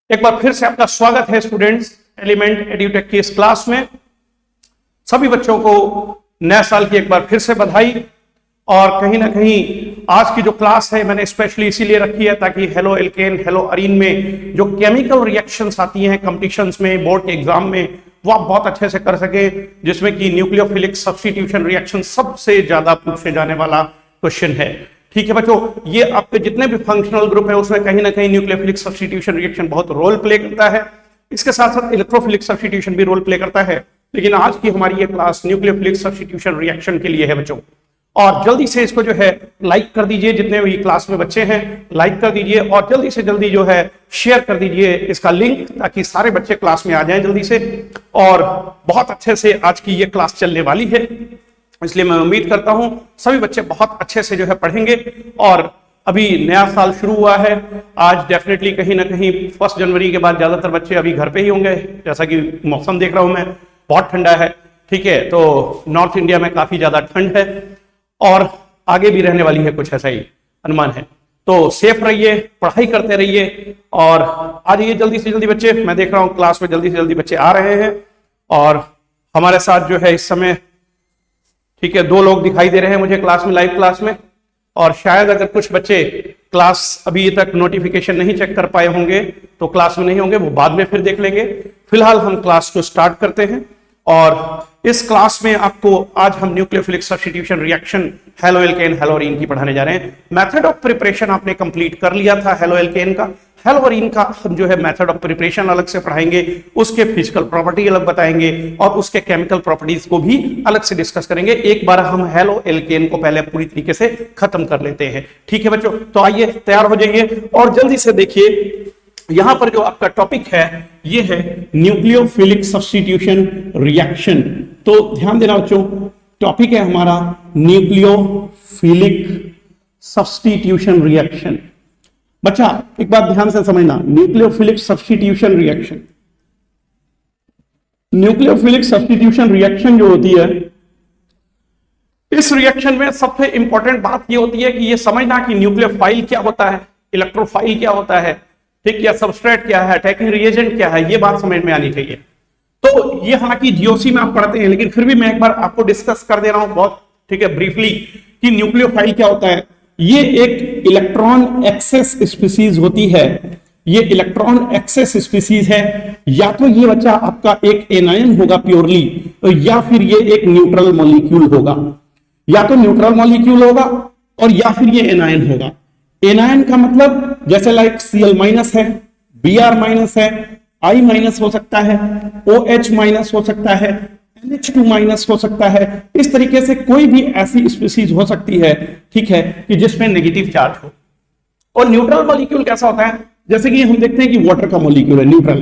एक बार फिर से आपका स्वागत है स्टूडेंट्स एलिमेंट एड्यूटेक की इस क्लास में। सभी बच्चों को नए साल की एक बार फिर से बधाई। और कहीं ना कहीं आज की जो क्लास है मैंने स्पेशली इसीलिए रखी है ताकि हेलो एल्केन हेलो अरीन में जो केमिकल रिएक्शंस आती हैं कंपटीशंस में, बोर्ड के एग्जाम में, वो आप बहुत अच्छे से कर सके, जिसमें कि न्यूक्लियोफिलिक सब्स्टिट्यूशन रिएक्शन सबसे ज्यादा पूछे जाने वाला क्वेश्चन है। ठीक है बच्चों, ये आपके जितने भी फंक्शनल ग्रुप है उसमें कहीं ना कहीं न्यूक्लियोफिलिक सब्स्टिट्यूशन रिएक्शन बहुत रोल प्ले करता है। इसके साथ साथ इलेक्ट्रोफिलिक सब्स्टिट्यूशन भी रोल प्ले करता है, लेकिन आज की हमारी ये क्लास न्यूक्लियोफिलिक सब्स्टिट्यूशन रिएक्शन के लिए है बच्चों। और जल्दी से इसको जो है लाइक कर दीजिए, जितने भी क्लास में बच्चे हैं लाइक कर दीजिए और जल्दी से जल्दी जो है शेयर कर दीजिए इसका लिंक, ताकि सारे बच्चे क्लास में आ जाएं जल्दी से। और बहुत अच्छे से आज की ये क्लास चलने वाली है, इसलिए मैं उम्मीद करता हूं सभी बच्चे बहुत अच्छे से जो है पढ़ेंगे। और अभी नया साल शुरू हुआ है, आज डेफिनेटली कहीं ना कहीं 1 जनवरी के बाद ज्यादातर बच्चे अभी घर पे ही होंगे, जैसा कि मौसम देख रहा हूं मैं बहुत ठंडा है। ठीक है, तो नॉर्थ इंडिया में काफी ज्यादा ठंड है और आगे भी रहने वाली है, कुछ ऐसा ही अनुमान है। तो सेफ रहिए, पढ़ाई करते रहिए और आ जाइए जल्दी से जल्दी बच्चे। मैं देख रहा हूं क्लास में जल्दी से जल्दी बच्चे आ रहे हैं और हमारे साथ जो है इस समय, ठीक है, 2 लोग दिखाई दे रहे हैं मुझे क्लास में, लाइव क्लास में। और शायद अगर कुछ बच्चे क्लास अभी तक नोटिफिकेशन नहीं चेक कर पाए होंगे तो क्लास में नहीं होंगे, वो बाद में फिर देख लेंगे। फिलहाल हम क्लास को स्टार्ट करते हैं और इस क्लास में आपको आज हम nucleophilic substitution reaction halo alkane hello Areen की पढ़ाने जा रहे हैं। मेथड ऑफ प्रिपरेशन आपने कंप्लीट कर लिया था हेलो एल्केन का। हेलो अरीन का हम जो है मेथड ऑफ प्रिपरेशन अलग से पढ़ाएंगे, उसके फिजिकल प्रॉपर्टी अलग बताएंगे और उसके केमिकल प्रॉपर्टीज को भी अलग से डिस्कस करेंगे। एक बार हम हेलो एल्केन को पहले पूरी तरीके से खत्म कर लेते हैं। ठीक है बच्चों, तो आइए तैयार हो जाइए और जल्दी से देखिए यहां पर जो आपका टॉपिक है ये है न्यूक्लियोफिलिक सब्स्टिट्यूशन रिएक्शन। तो ध्यान देना बच्चों, टॉपिक है हमारा न्यूक्लियोफिलिक सब्स्टिट्यूशन रिएक्शन। बच्चा एक बात ध्यान से समझना, nucleophilic substitution reaction, nucleophilic substitution reaction जो होती है, इस रिएक्शन में सबसे इंपॉर्टेंट बात ये होती है कि ये समझना कि न्यूक्लियोफाइल क्या होता है, इलेक्ट्रोफाइल क्या होता है, ठीक, या सबस्ट्रेट क्या है, अटैकिंग रिएजेंट क्या है, ये बात समझ में आनी चाहिए। तो ये हालांकि जीओसी में आप पढ़ते हैं, लेकिन फिर भी मैं एक बार आपको डिस्कस कर दे रहा हूं बहुत, ठीक है, ब्रीफली, कि न्यूक्लियोफाइल क्या होता है। ये एक इलेक्ट्रॉन एक्सेस स्पीसीज होती है, ये इलेक्ट्रॉन एक्सेस स्पीसीज है। या तो ये बच्चा आपका एक एनायन होगा प्योरली, या फिर ये एक न्यूट्रल मॉलिक्यूल होगा, या तो न्यूट्रल मॉलिक्यूल होगा और या फिर ये एनायन होगा। एनायन का मतलब जैसे लाइक Cl माइनस है, Br माइनस है, I माइनस हो सकता है, OH माइनस हो सकता है, NH2 माइनस हो सकता है। इस तरीके से कोई भी ऐसी स्पीसीज हो सकती है, ठीक है, कि जिसमें नेगेटिव चार्ज हो। और न्यूट्रल मॉलिक्यूल कैसा होता है, जैसे कि हम देखते हैं कि वाटर का मॉलिक्यूल है न्यूट्रल,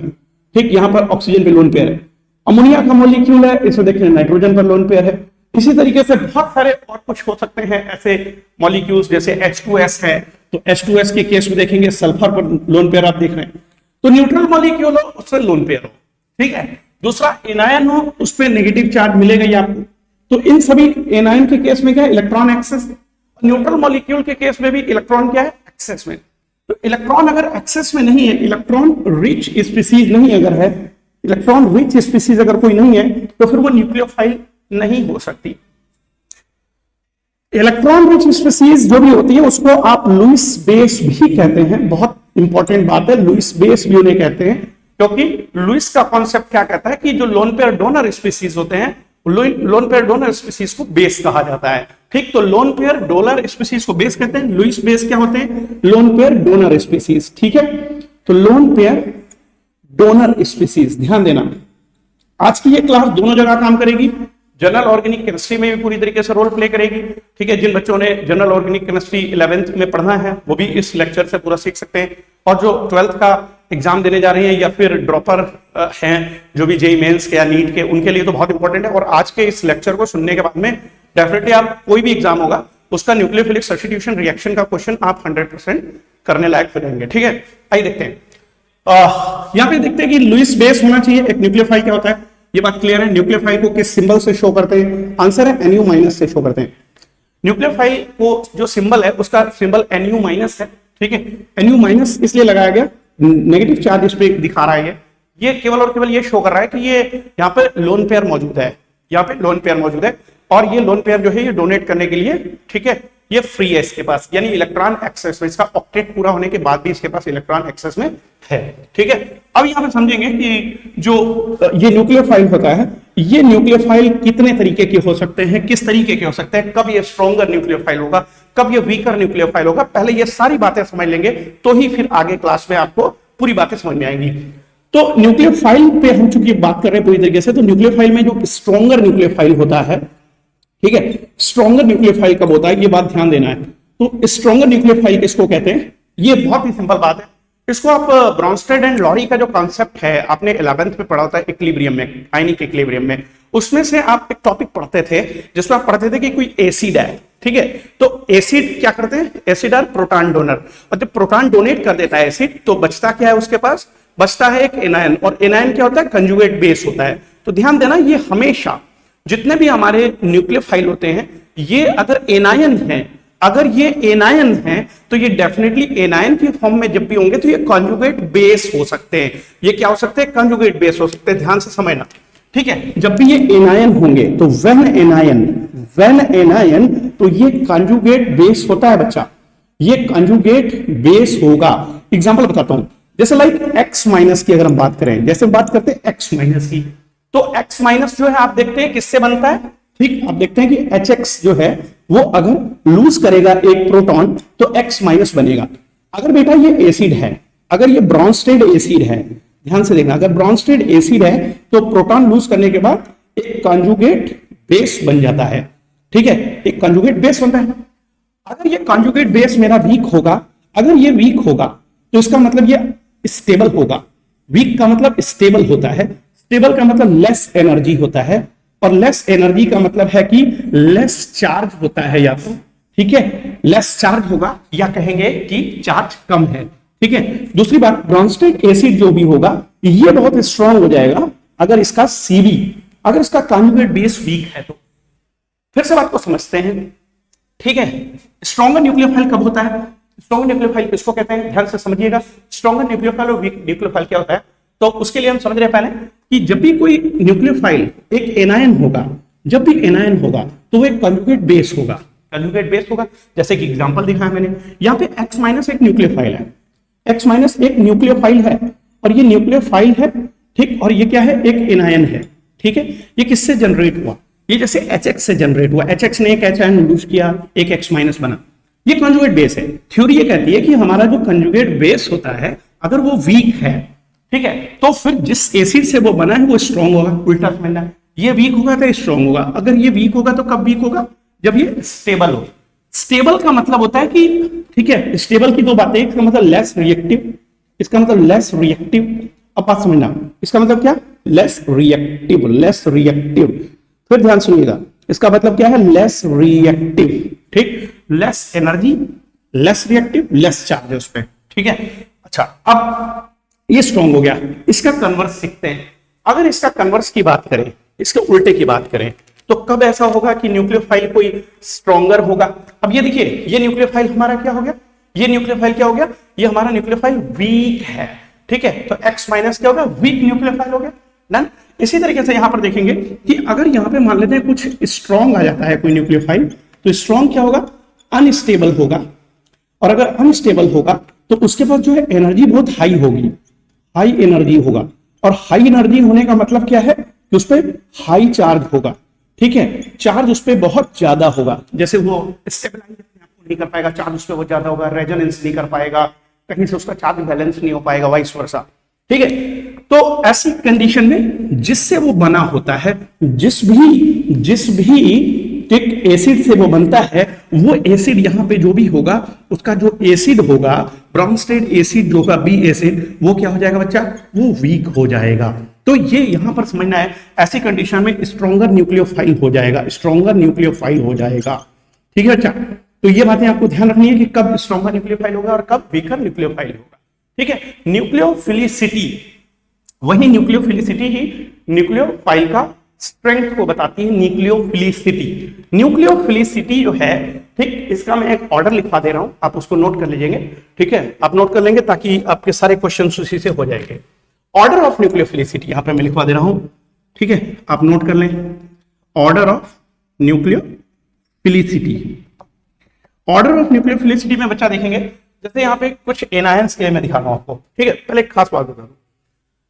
ठीक, यहां पर ऑक्सीजन पे लोन पेयर है। अमोनिया का मॉलिक्यूल है, इसमें देखते हैं नाइट्रोजन पर लोन पेयर है। इसी तरीके से बहुत सारे और कुछ हो सकते हैं ऐसे मॉलिक्यूल्स, जैसे H2S है, तो H2S के केस में देखेंगे सल्फर पर लोन पेयर आप देख रहे हैं। तो न्यूट्रल मॉलिक्यूल हो उससे लोन पेयर हो, ठीक है। दूसरा एनायन हो, उस पर नेगेटिव चार्ज मिलेगा ही आपको। तो इन सभी एनायन के केस में क्या है, इलेक्ट्रॉन एक्सेस। न्यूट्रल मॉलिक्यूल के केस में भी इलेक्ट्रॉन क्या है, एक्सेस में। तो इलेक्ट्रॉन अगर एक्सेस में नहीं है, इलेक्ट्रॉन रिच स्पीसीज नहीं अगर है, इलेक्ट्रॉन रिच स्पीसीज अगर कोई नहीं है, तो फिर वो न्यूक्लियोफाइल नहीं हो सकती। इलेक्ट्रॉन रिच स्पीसीज जो भी होती है उसको आप लुईस बेस भी कहते हैं। बहुत इंपॉर्टेंट बात है, लुईस बेस भी उन्हें कहते हैं, क्योंकि लुईस का कॉन्सेप्ट क्या कहता है कि जो लोन पेयर डोनर स्पीसीज होते हैं, लोन पेयर डोनर स्पीसीज को बेस कहा जाता है, ठीक। तो लोन पेयर डोनर स्पीसीज को बेस कहते हैं, लुईस बेस क्या होते हैं, लोन पेयर डोनर स्पीसीज, ठीक है। तो लोन पेयर डोनर स्पीसीज, ध्यान देना आज की ये क्लास दोनों जगह काम करेगी। जनरल ऑर्गेनिक केमिस्ट्री में भी पूरी तरीके से रोल प्ले करेगी, ठीक है। जिन बच्चों ने जनरल ऑर्गेनिक केमिस्ट्री 11th में पढ़ना है वो भी इस लेक्चर से पूरा सीख सकते हैं। और जो 12th का एग्जाम देने जा रहे हैं या फिर ड्रॉपर हैं, जो भी जेईई मेंस के या नीट के, उनके लिए तो बहुत इंपॉर्टेंट है। और आज के इस लेक्चर को सुनने के बाद में डेफिनेटली आप कोई भी एग्जाम होगा उसका न्यूक्लियोफिलिक सब्स्टिट्यूशन रिएक्शन का क्वेश्चन आप 100% करने लायक हो जाएंगे, ठीक है। आइए देखते हैं, यहाँ पे देखते हैं कि लुईस बेस होना चाहिए। एक न्यूक्लियोफाइल क्या होता है, ये बात क्लियर है। न्यूक्लियोफाइल को किस सिंबल से शो करते हैं, आंसर है Nu माइनस से शो करते हैं। न्यूक्लियोफाइल को जो सिंबल है उसका सिंबल Nu माइनस है, ठीक है। Nu माइनस इसलिए लगाया गया नेगेटिव चार्ज इस पे दिखा रहा है, ये केवल और केवल ये शो कर रहा है कि ये यहाँ पे लोन पेयर मौजूद है, यहाँ पे लोन पेयर मौजूद है, और ये लोन पेयर जो है ये डोनेट करने के लिए, ठीक है, ये फ्री है इसके पास, यानी इलेक्ट्रॉन एक्सेस में, इसका ऑक्टेट पूरा होने के बाद भी इसके पास इलेक्ट्रॉन एक्सेस में है, ठीक है। अब यहाँ पे समझेंगे कि जो ये न्यूक्लियोफाइल होता है, ये न्यूक्लियोफाइल कितने तरीके के हो सकते हैं, किस तरीके के हो सकते हैं, कब ये स्ट्रॉन्गर न्यूक्लियोफाइल होगा, कब ये वीकर न्यूक्लियोफाइल होगा, पहले ये सारी बातें समझ लेंगे तो ही फिर आगे क्लास में आपको पूरी बातें समझ में आएंगी। तो न्यूक्लियोफाइल पे हम चूंकि बात कर रहे हैं पूरी तरीके से, तो न्यूक्लियोफाइल में जो स्ट्रॉन्गर न्यूक्लियोफाइल होता है, ठीक है, स्ट्रॉन्गर न्यूक्लियोफाइल कब होता है ये बात ध्यान देना है। तो स्ट्रॉन्गर न्यूक्लियोफाइल किसको कहते हैं, ये बहुत ही सिंपल बात है, इसको आप ब्रॉन्स्टेड एंड लॉरी का जो कॉन्सेप्ट है आपने 11th में पढ़ा होता है इक्विलिब्रियम में, आयनिक इक्विलिब्रियम में, उसमें से आप एक टॉपिक पढ़ते थे जिसमें आप पढ़ते थे कि कोई एसिड है, ठीक है, तो एसिड क्या करते हैं, एसिड आर प्रोटॉन डोनर, और जब प्रोटॉन डोनेट कर देता है एसिड तो बचता क्या है उसके पास, बचता है एक एनायन, और एनायन क्या होता है, कंजुगेट बेस होता है। तो ध्यान देना, ये हमेशा जितने भी हमारे न्यूक्लियोफाइल होते हैं ये अगर एनायन है, अगर ये एनायन है तो ये डेफिनेटली एनायन की फॉर्म में जब भी होंगे तो ये कॉन्जुगेट बेस हो सकते हैं, ये क्या हो सकते हैं, कॉन्जुगेट बेस हो सकते हैं, ध्यान से समझना, ठीक है। जब भी ये एनायन होंगे तो व्हेन एनायन तो ये कॉन्जुगेट बेस होता है बच्चा, ये कॉन्जुगेट बेस होगा। एग्जांपल बताता हूं, जैसे लाइक X माइनस की अगर हम बात करें, जैसे बात करते हैं X माइनस की, तो X माइनस जो है आप देखते हैं किससे बनता है, ठीक, आप देखते हैं कि HX जो है वो अगर लूज करेगा एक प्रोटॉन तो X माइनस बनेगा। अगर बेटा ये एसिड है, अगर ये ब्रॉन्स्टेड एसिड है, ध्यान से देखना, अगर ब्रॉन्स्टेड एसिड है तो प्रोटॉन लूज करने के बाद एक कॉन्जुगेट बेस बन जाता है, ठीक है, एक कॉन्जुगेट बेस बनता है। अगर ये कॉन्जुगेट बेस मेरा वीक होगा, अगर ये वीक होगा तो इसका मतलब ये स्टेबल होगा, वीक का मतलब स्टेबल होता है, स्टेबल का मतलब लेस एनर्जी होता है, और लेस एनर्जी का मतलब है कि लेस चार्ज होता है, या तो ठीक है लेस चार्ज होगा, या कहेंगे कि चार्ज कम है, ठीक है। दूसरी बात, ब्रॉन्स्टेड एसिड जो भी होगा ये बहुत स्ट्रांग हो जाएगा अगर इसका सीबी, अगर इसका कॉन्जुगेट बेस वीक है तो। फिर से बात को समझते हैं, ठीक है। स्ट्रॉन्गर न्यूक्लियोफाइल कब होता है, स्ट्रॉन्गर न्यूक्लियोफाइल किसको कहते हैं, ध्यान से समझिएगा। स्ट्रॉन्गर न्यूक्लियोफाइल और वीक न्यूक्लियोफाइल क्या होता है, तो उसके लिए हम समझ रहे हैं पहले कि जब भी कोई न्यूक्लियोफाइल एक एनायन होगा, जब भी एनायन होगा तो वो एक कॉन्जुगेट बेस होगा, कॉन्जुगेट बेस होगा। जैसे कि एग्जांपल दिखाया मैंने, यहाँ पे X माइनस एक न्यूक्लियोफाइल है, X माइनस एक न्यूक्लियोफाइल है, और ये न्यूक्लियोफाइल है, ठीक, और ये क्या है, एक एनायन है, ठीक है। ये किससे जनरेट हुआ, ये जैसे HX से जनरेट हुआ, HX ने एक H आयन लूज किया, एक X माइनस बना, ये कॉन्जुगेट बेस है। थ्योरी ये कहती है कि हमारा जो कॉन्जुगेट बेस होता है अगर वो वीक है, ठीक है, तो फिर जिस एसिड से वो बना है वो स्ट्रॉन्ग होगा, उल्टा समझना, ये वीक होगा तो स्ट्रॉन्ग होगा। अगर ये वीक होगा तो कब वीक होगा, जब ये स्टेबल हो। स्टेबल का मतलब होता है कि, ठीक है, स्टेबल की दो बातें, इसका मतलब लेस रिएक्टिव, इसका मतलब लेस रिएक्टिव। अब बात समझना, इसका मतलब क्या, लेस रिएक्टिव, लेस रिएक्टिव। फिर ध्यान सुनिएगा, इसका मतलब क्या है, लेस रिएक्टिव, ठीक, less energy, less reactive, less charge उस पर, ठीक है। अच्छा, अब ये स्ट्रॉन्ग हो गया, इसका कन्वर्स सीखते हैं। अगर इसका कन्वर्स की बात करें, इसके उल्टे की बात करें, तो कब ऐसा होगा कि न्यूक्लियोफाइल कोई स्ट्रॉन्गर होगा। अब ये देखिए, ये न्यूक्लियोफाइल हमारा क्या हो गया, ये न्यूक्लियोफाइल क्या हो गया, ये हमारा न्यूक्लियोफाइल वीक है, ठीक है, तो X माइनस क्या होगा, वीक न्यूक्लियोफाइल हो गया, डन। इसी तरीके से यहां पर देखेंगे कि अगर यहां पे मान लेते हैं कुछ स्ट्रॉन्ग आ जाता है कोई न्यूक्लियोफाइल, तो स्ट्रॉन्ग क्या होगा, अनस्टेबल होगा, और अगर अनस्टेबल होगा तो उसके पास जो है एनर्जी बहुत हाई होगी, हाई एनर्जी होगा, और हाई एनर्जी होने का मतलब क्या है कि उस पर हाई चार्ज होगा, ठीक है, चार्ज उस पर बहुत ज्यादा होगा, जैसे वो स्टेबलाइज नहीं कर पाएगा, चार्ज उस पर बहुत ज्यादा होगा, रेजोनेंस नहीं कर पाएगा, कहीं से उसका चार्ज बैलेंस नहीं हो पाएगा, वाइस वर्सा, ठीक है। तो ऐसी कंडीशन में जिससे वो बना होता है, जिस भी एक एसिड से वो बनता है, वो एसिड यहां पे जो भी होगा, उसका जो एसिड होगा, ब्रॉन्स्टेड एसिड जो होगा, बी एसिड, वो क्या हो जाएगा बच्चा, वो वीक हो जाएगा। तो ये यहां पर समझना है, ऐसी कंडीशन में स्ट्रॉन्गर न्यूक्लियोफाइल हो जाएगा, स्ट्रॉन्गर न्यूक्लियोफाइल हो जाएगा, ठीक है। अच्छा, तो ये बातें आपको ध्यान रखनी है कि कब स्ट्रॉन्गर न्यूक्लियोफाइल होगा और कब वीकर न्यूक्लियोफाइल होगा, ठीक है। न्यूक्लियोफिलिसिटी, वही न्यूक्लियोफिलिसिटी ही न्यूक्लियोफाइल का स्ट्रेंथ को बताती है न्यूक्लियोफिलिसिटी। न्यूक्लियोफिलिसिटी जो है, ठीक, इसका मैं एक ऑर्डर लिखवा दे रहा हूं, आप उसको नोट कर लीजिएंगे। ठीक है, आप नोट कर लेंगे ताकि आपके सारे क्वेश्चन उसी से हो जाएंगे। ऑर्डर ऑफ न्यूक्लियोफिलिसिटी यहां पे मैं लिखवा दे रहा हूं। ठीक है, आप नोट कर लें, order of nucleophilicity. Order of nucleophilicity में बच्चा देखेंगे, जैसे यहाँ पे कुछ एनायंस के लिए मैं दिखा रहा हूं आपको। ठीक है, पहले एक खास बात बता दूं,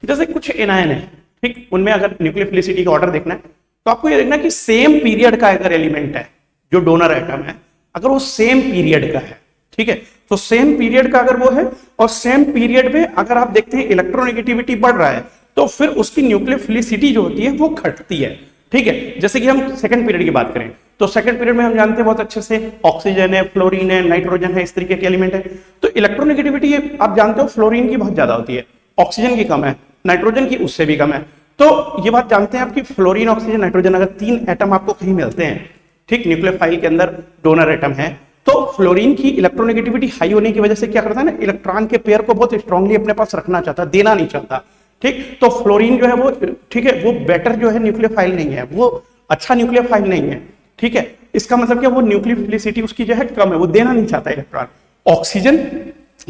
जैसे कुछ एनायन है, ठीक, उनमें अगर न्यूक्लियोफिलिसिटी का ऑर्डर देखना है तो आपको ये देखना है कि सेम पीरियड का अगर एलिमेंट है, जो डोनर एटम है, अगर वो सेम पीरियड का है, ठीक है, तो सेम पीरियड का अगर वो है और सेम पीरियड में अगर आप देखते हैं इलेक्ट्रोनेगेटिविटी बढ़ रहा है, तो फिर उसकी न्यूक्लियोफिलिसिटी जो होती है वो घटती है। ठीक है, जैसे कि हम सेकंड पीरियड की बात करें तो सेकंड पीरियड में हम जानते हैं बहुत अच्छे से ऑक्सीजन है, फ्लोरीन है, नाइट्रोजन है, इस तरीके के एलिमेंट है। तो इलेक्ट्रोनेगेटिविटी आप जानते हो फ्लोरीन की बहुत ज्यादा होती है, ऑक्सीजन की कम है, नाइट्रोजन की उससे भी कम है। तो ये बात जानते हैं आप कि फ्लोरीन, ऑक्सीजन, नाइट्रोजन अगर 3 एटम आपको कहीं मिलते हैं, ठीक, न्यूक्लियोफाइल के अंदर डोनर एटम है, तो फ्लोरीन की इलेक्ट्रोनेगेटिविटी हाई होने की वजह से क्या करता है ना, इलेक्ट्रॉन के पेयर को बहुत स्ट्रांगली अपने पास रखना चाहता, देना नहीं चाहता। ठीक, तो फ्लोरीन जो है वो, ठीक है, वो बेटर जो है न्यूक्लियोफाइल नहीं है, वो अच्छा न्यूक्लियोफाइल नहीं है। ठीक है, इसका मतलब क्या, वो न्यूक्लियोफिलिसिटी उसकी जो है कम है, वो देना नहीं चाहता इलेक्ट्रॉन। ऑक्सीजन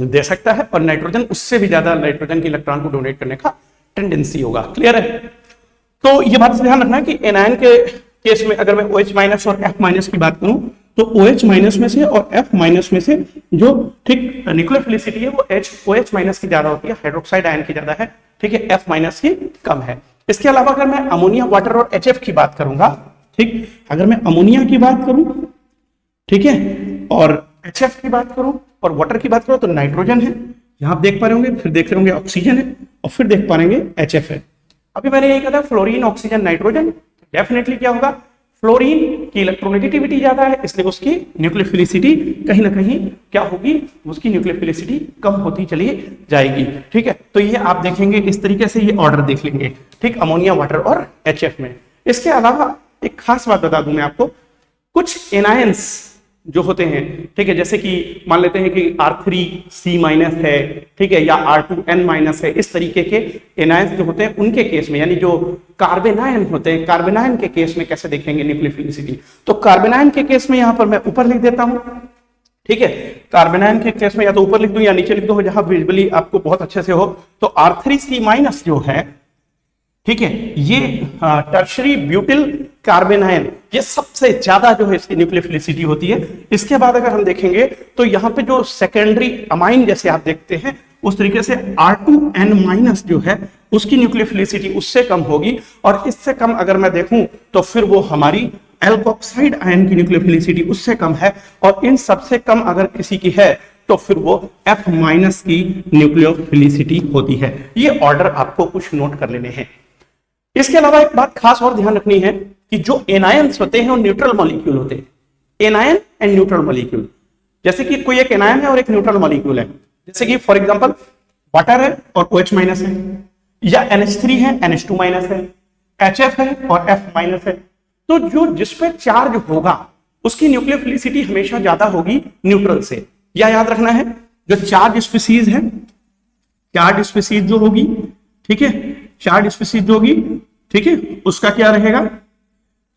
दे सकता है और नाइट्रोजन उससे भी ज्यादा नाइट्रोजन के इलेक्ट्रॉन को डोनेट करने का टेंडेंसी होगा। क्लियर है? तो ये बात से ध्यान रखना है कि एनायन के केस में अगर मैं OH- और F- की बात करूं तो OH- में से और F- में से जो, ठीक, न्यूक्लियोफिलिसिटी है वो OH- की ज्यादा होती है, हाइड्रोक्साइड आयन की ज्यादा है। ठीक है, F- की कम है। इसके अलावा अगर मैं अमोनिया, वाटर और HF की बात करूंगा, ठीक, अगर मैं अमोनिया की बात करूं, ठीक है, और HF की बात करूं और वाटर की बात करूं तो नाइट्रोजन है, यहां आप देख पा रहे होंगे, फिर देख रहे होंगे ऑक्सीजन है और फिर देख पा रहे HF है। अभी मैंने यही कहा था फ्लोरीन, ऑक्सीजन, नाइट्रोजन, डेफिनेटली क्या होगा, फ्लोरीन की इलेक्ट्रोनेगेटिविटी ज्यादा है, इसलिए उसकी न्यूक्लियोफिलिसिटी कहीं ना कहीं क्या होगी, उसकी न्यूक्लियोफिलिसिटी कम होती चली जाएगी। ठीक है, तो ये आप देखेंगे इस तरीके से, ये ऑर्डर देख लेंगे, ठीक, अमोनिया, वाटर और HF में। इसके अलावा एक खास बात बता दूं मैं आपको, कुछ एनायंस जो होते हैं, ठीक है, जैसे कि मान लेते हैं कि R3C- है, ठीक है, या R2N- है, इस तरीके के एनायंस जो होते हैं उनके केस में, यानी जो कार्बेनायन होते हैं, कार्बेनायन के केस में कैसे देखेंगे न्यूक्लियोफिलिसिटी, तो कार्बेनायन के केस में यहां पर मैं ऊपर लिख देता हूं। ठीक है, कार्बेनायन के केस में या तो ऊपर लिख दूं या नीचे लिख दूं, जहां विजुअली आपको बहुत अच्छे से हो। तो R3C- जो है, ठीक है, ये टर्शरी ब्यूटिल कार्बेनायन, ये सबसे ज्यादा जो है इसकी न्यूक्लियोफिलिसिटी होती है। इसके बाद अगर हम देखेंगे तो यहाँ पे जो सेकेंडरी अमाइन जैसे आप देखते हैं उस तरीके से R2N- जो है उसकी न्यूक्लियोफिलिसिटी उससे कम होगी, और इससे कम अगर मैं देखूं तो फिर वो हमारी एल्कोक्साइड आयन की न्यूक्लियोफिलिसिटी उससे कम है, और इन सबसे कम अगर किसी की है तो फिर वो F- की न्यूक्लियोफिलिसिटी होती है। ये ऑर्डर आपको कुछ नोट कर लेने हैं। इसके अलावा एक बात खास और ध्यान रखनी है कि जो एनायंस होते हैं वो न्यूट्रल मॉलिक्यूल होते हैं, एनायन एंड न्यूट्रल मॉलिक्यूल। जैसे कि कोई एक एनायन है और एक न्यूट्रल मॉलिक्यूल है, जैसे कि फॉर एग्जांपल वाटर है और OH- है, या NH3 है, NH2- है, HF है और F- है। तो जो जिसपे चार्ज होगा उसकी न्यूक्लियोफिलिसिटी हमेशा ज्यादा होगी न्यूट्रल से। या याद रखना है, जो चार्ज स्पीसीज है, चार्ज स्पीसीज जो होगी, ठीक है, चार्ज स्पीसीज जो होगी, ठीक है, उसका क्या रहेगा,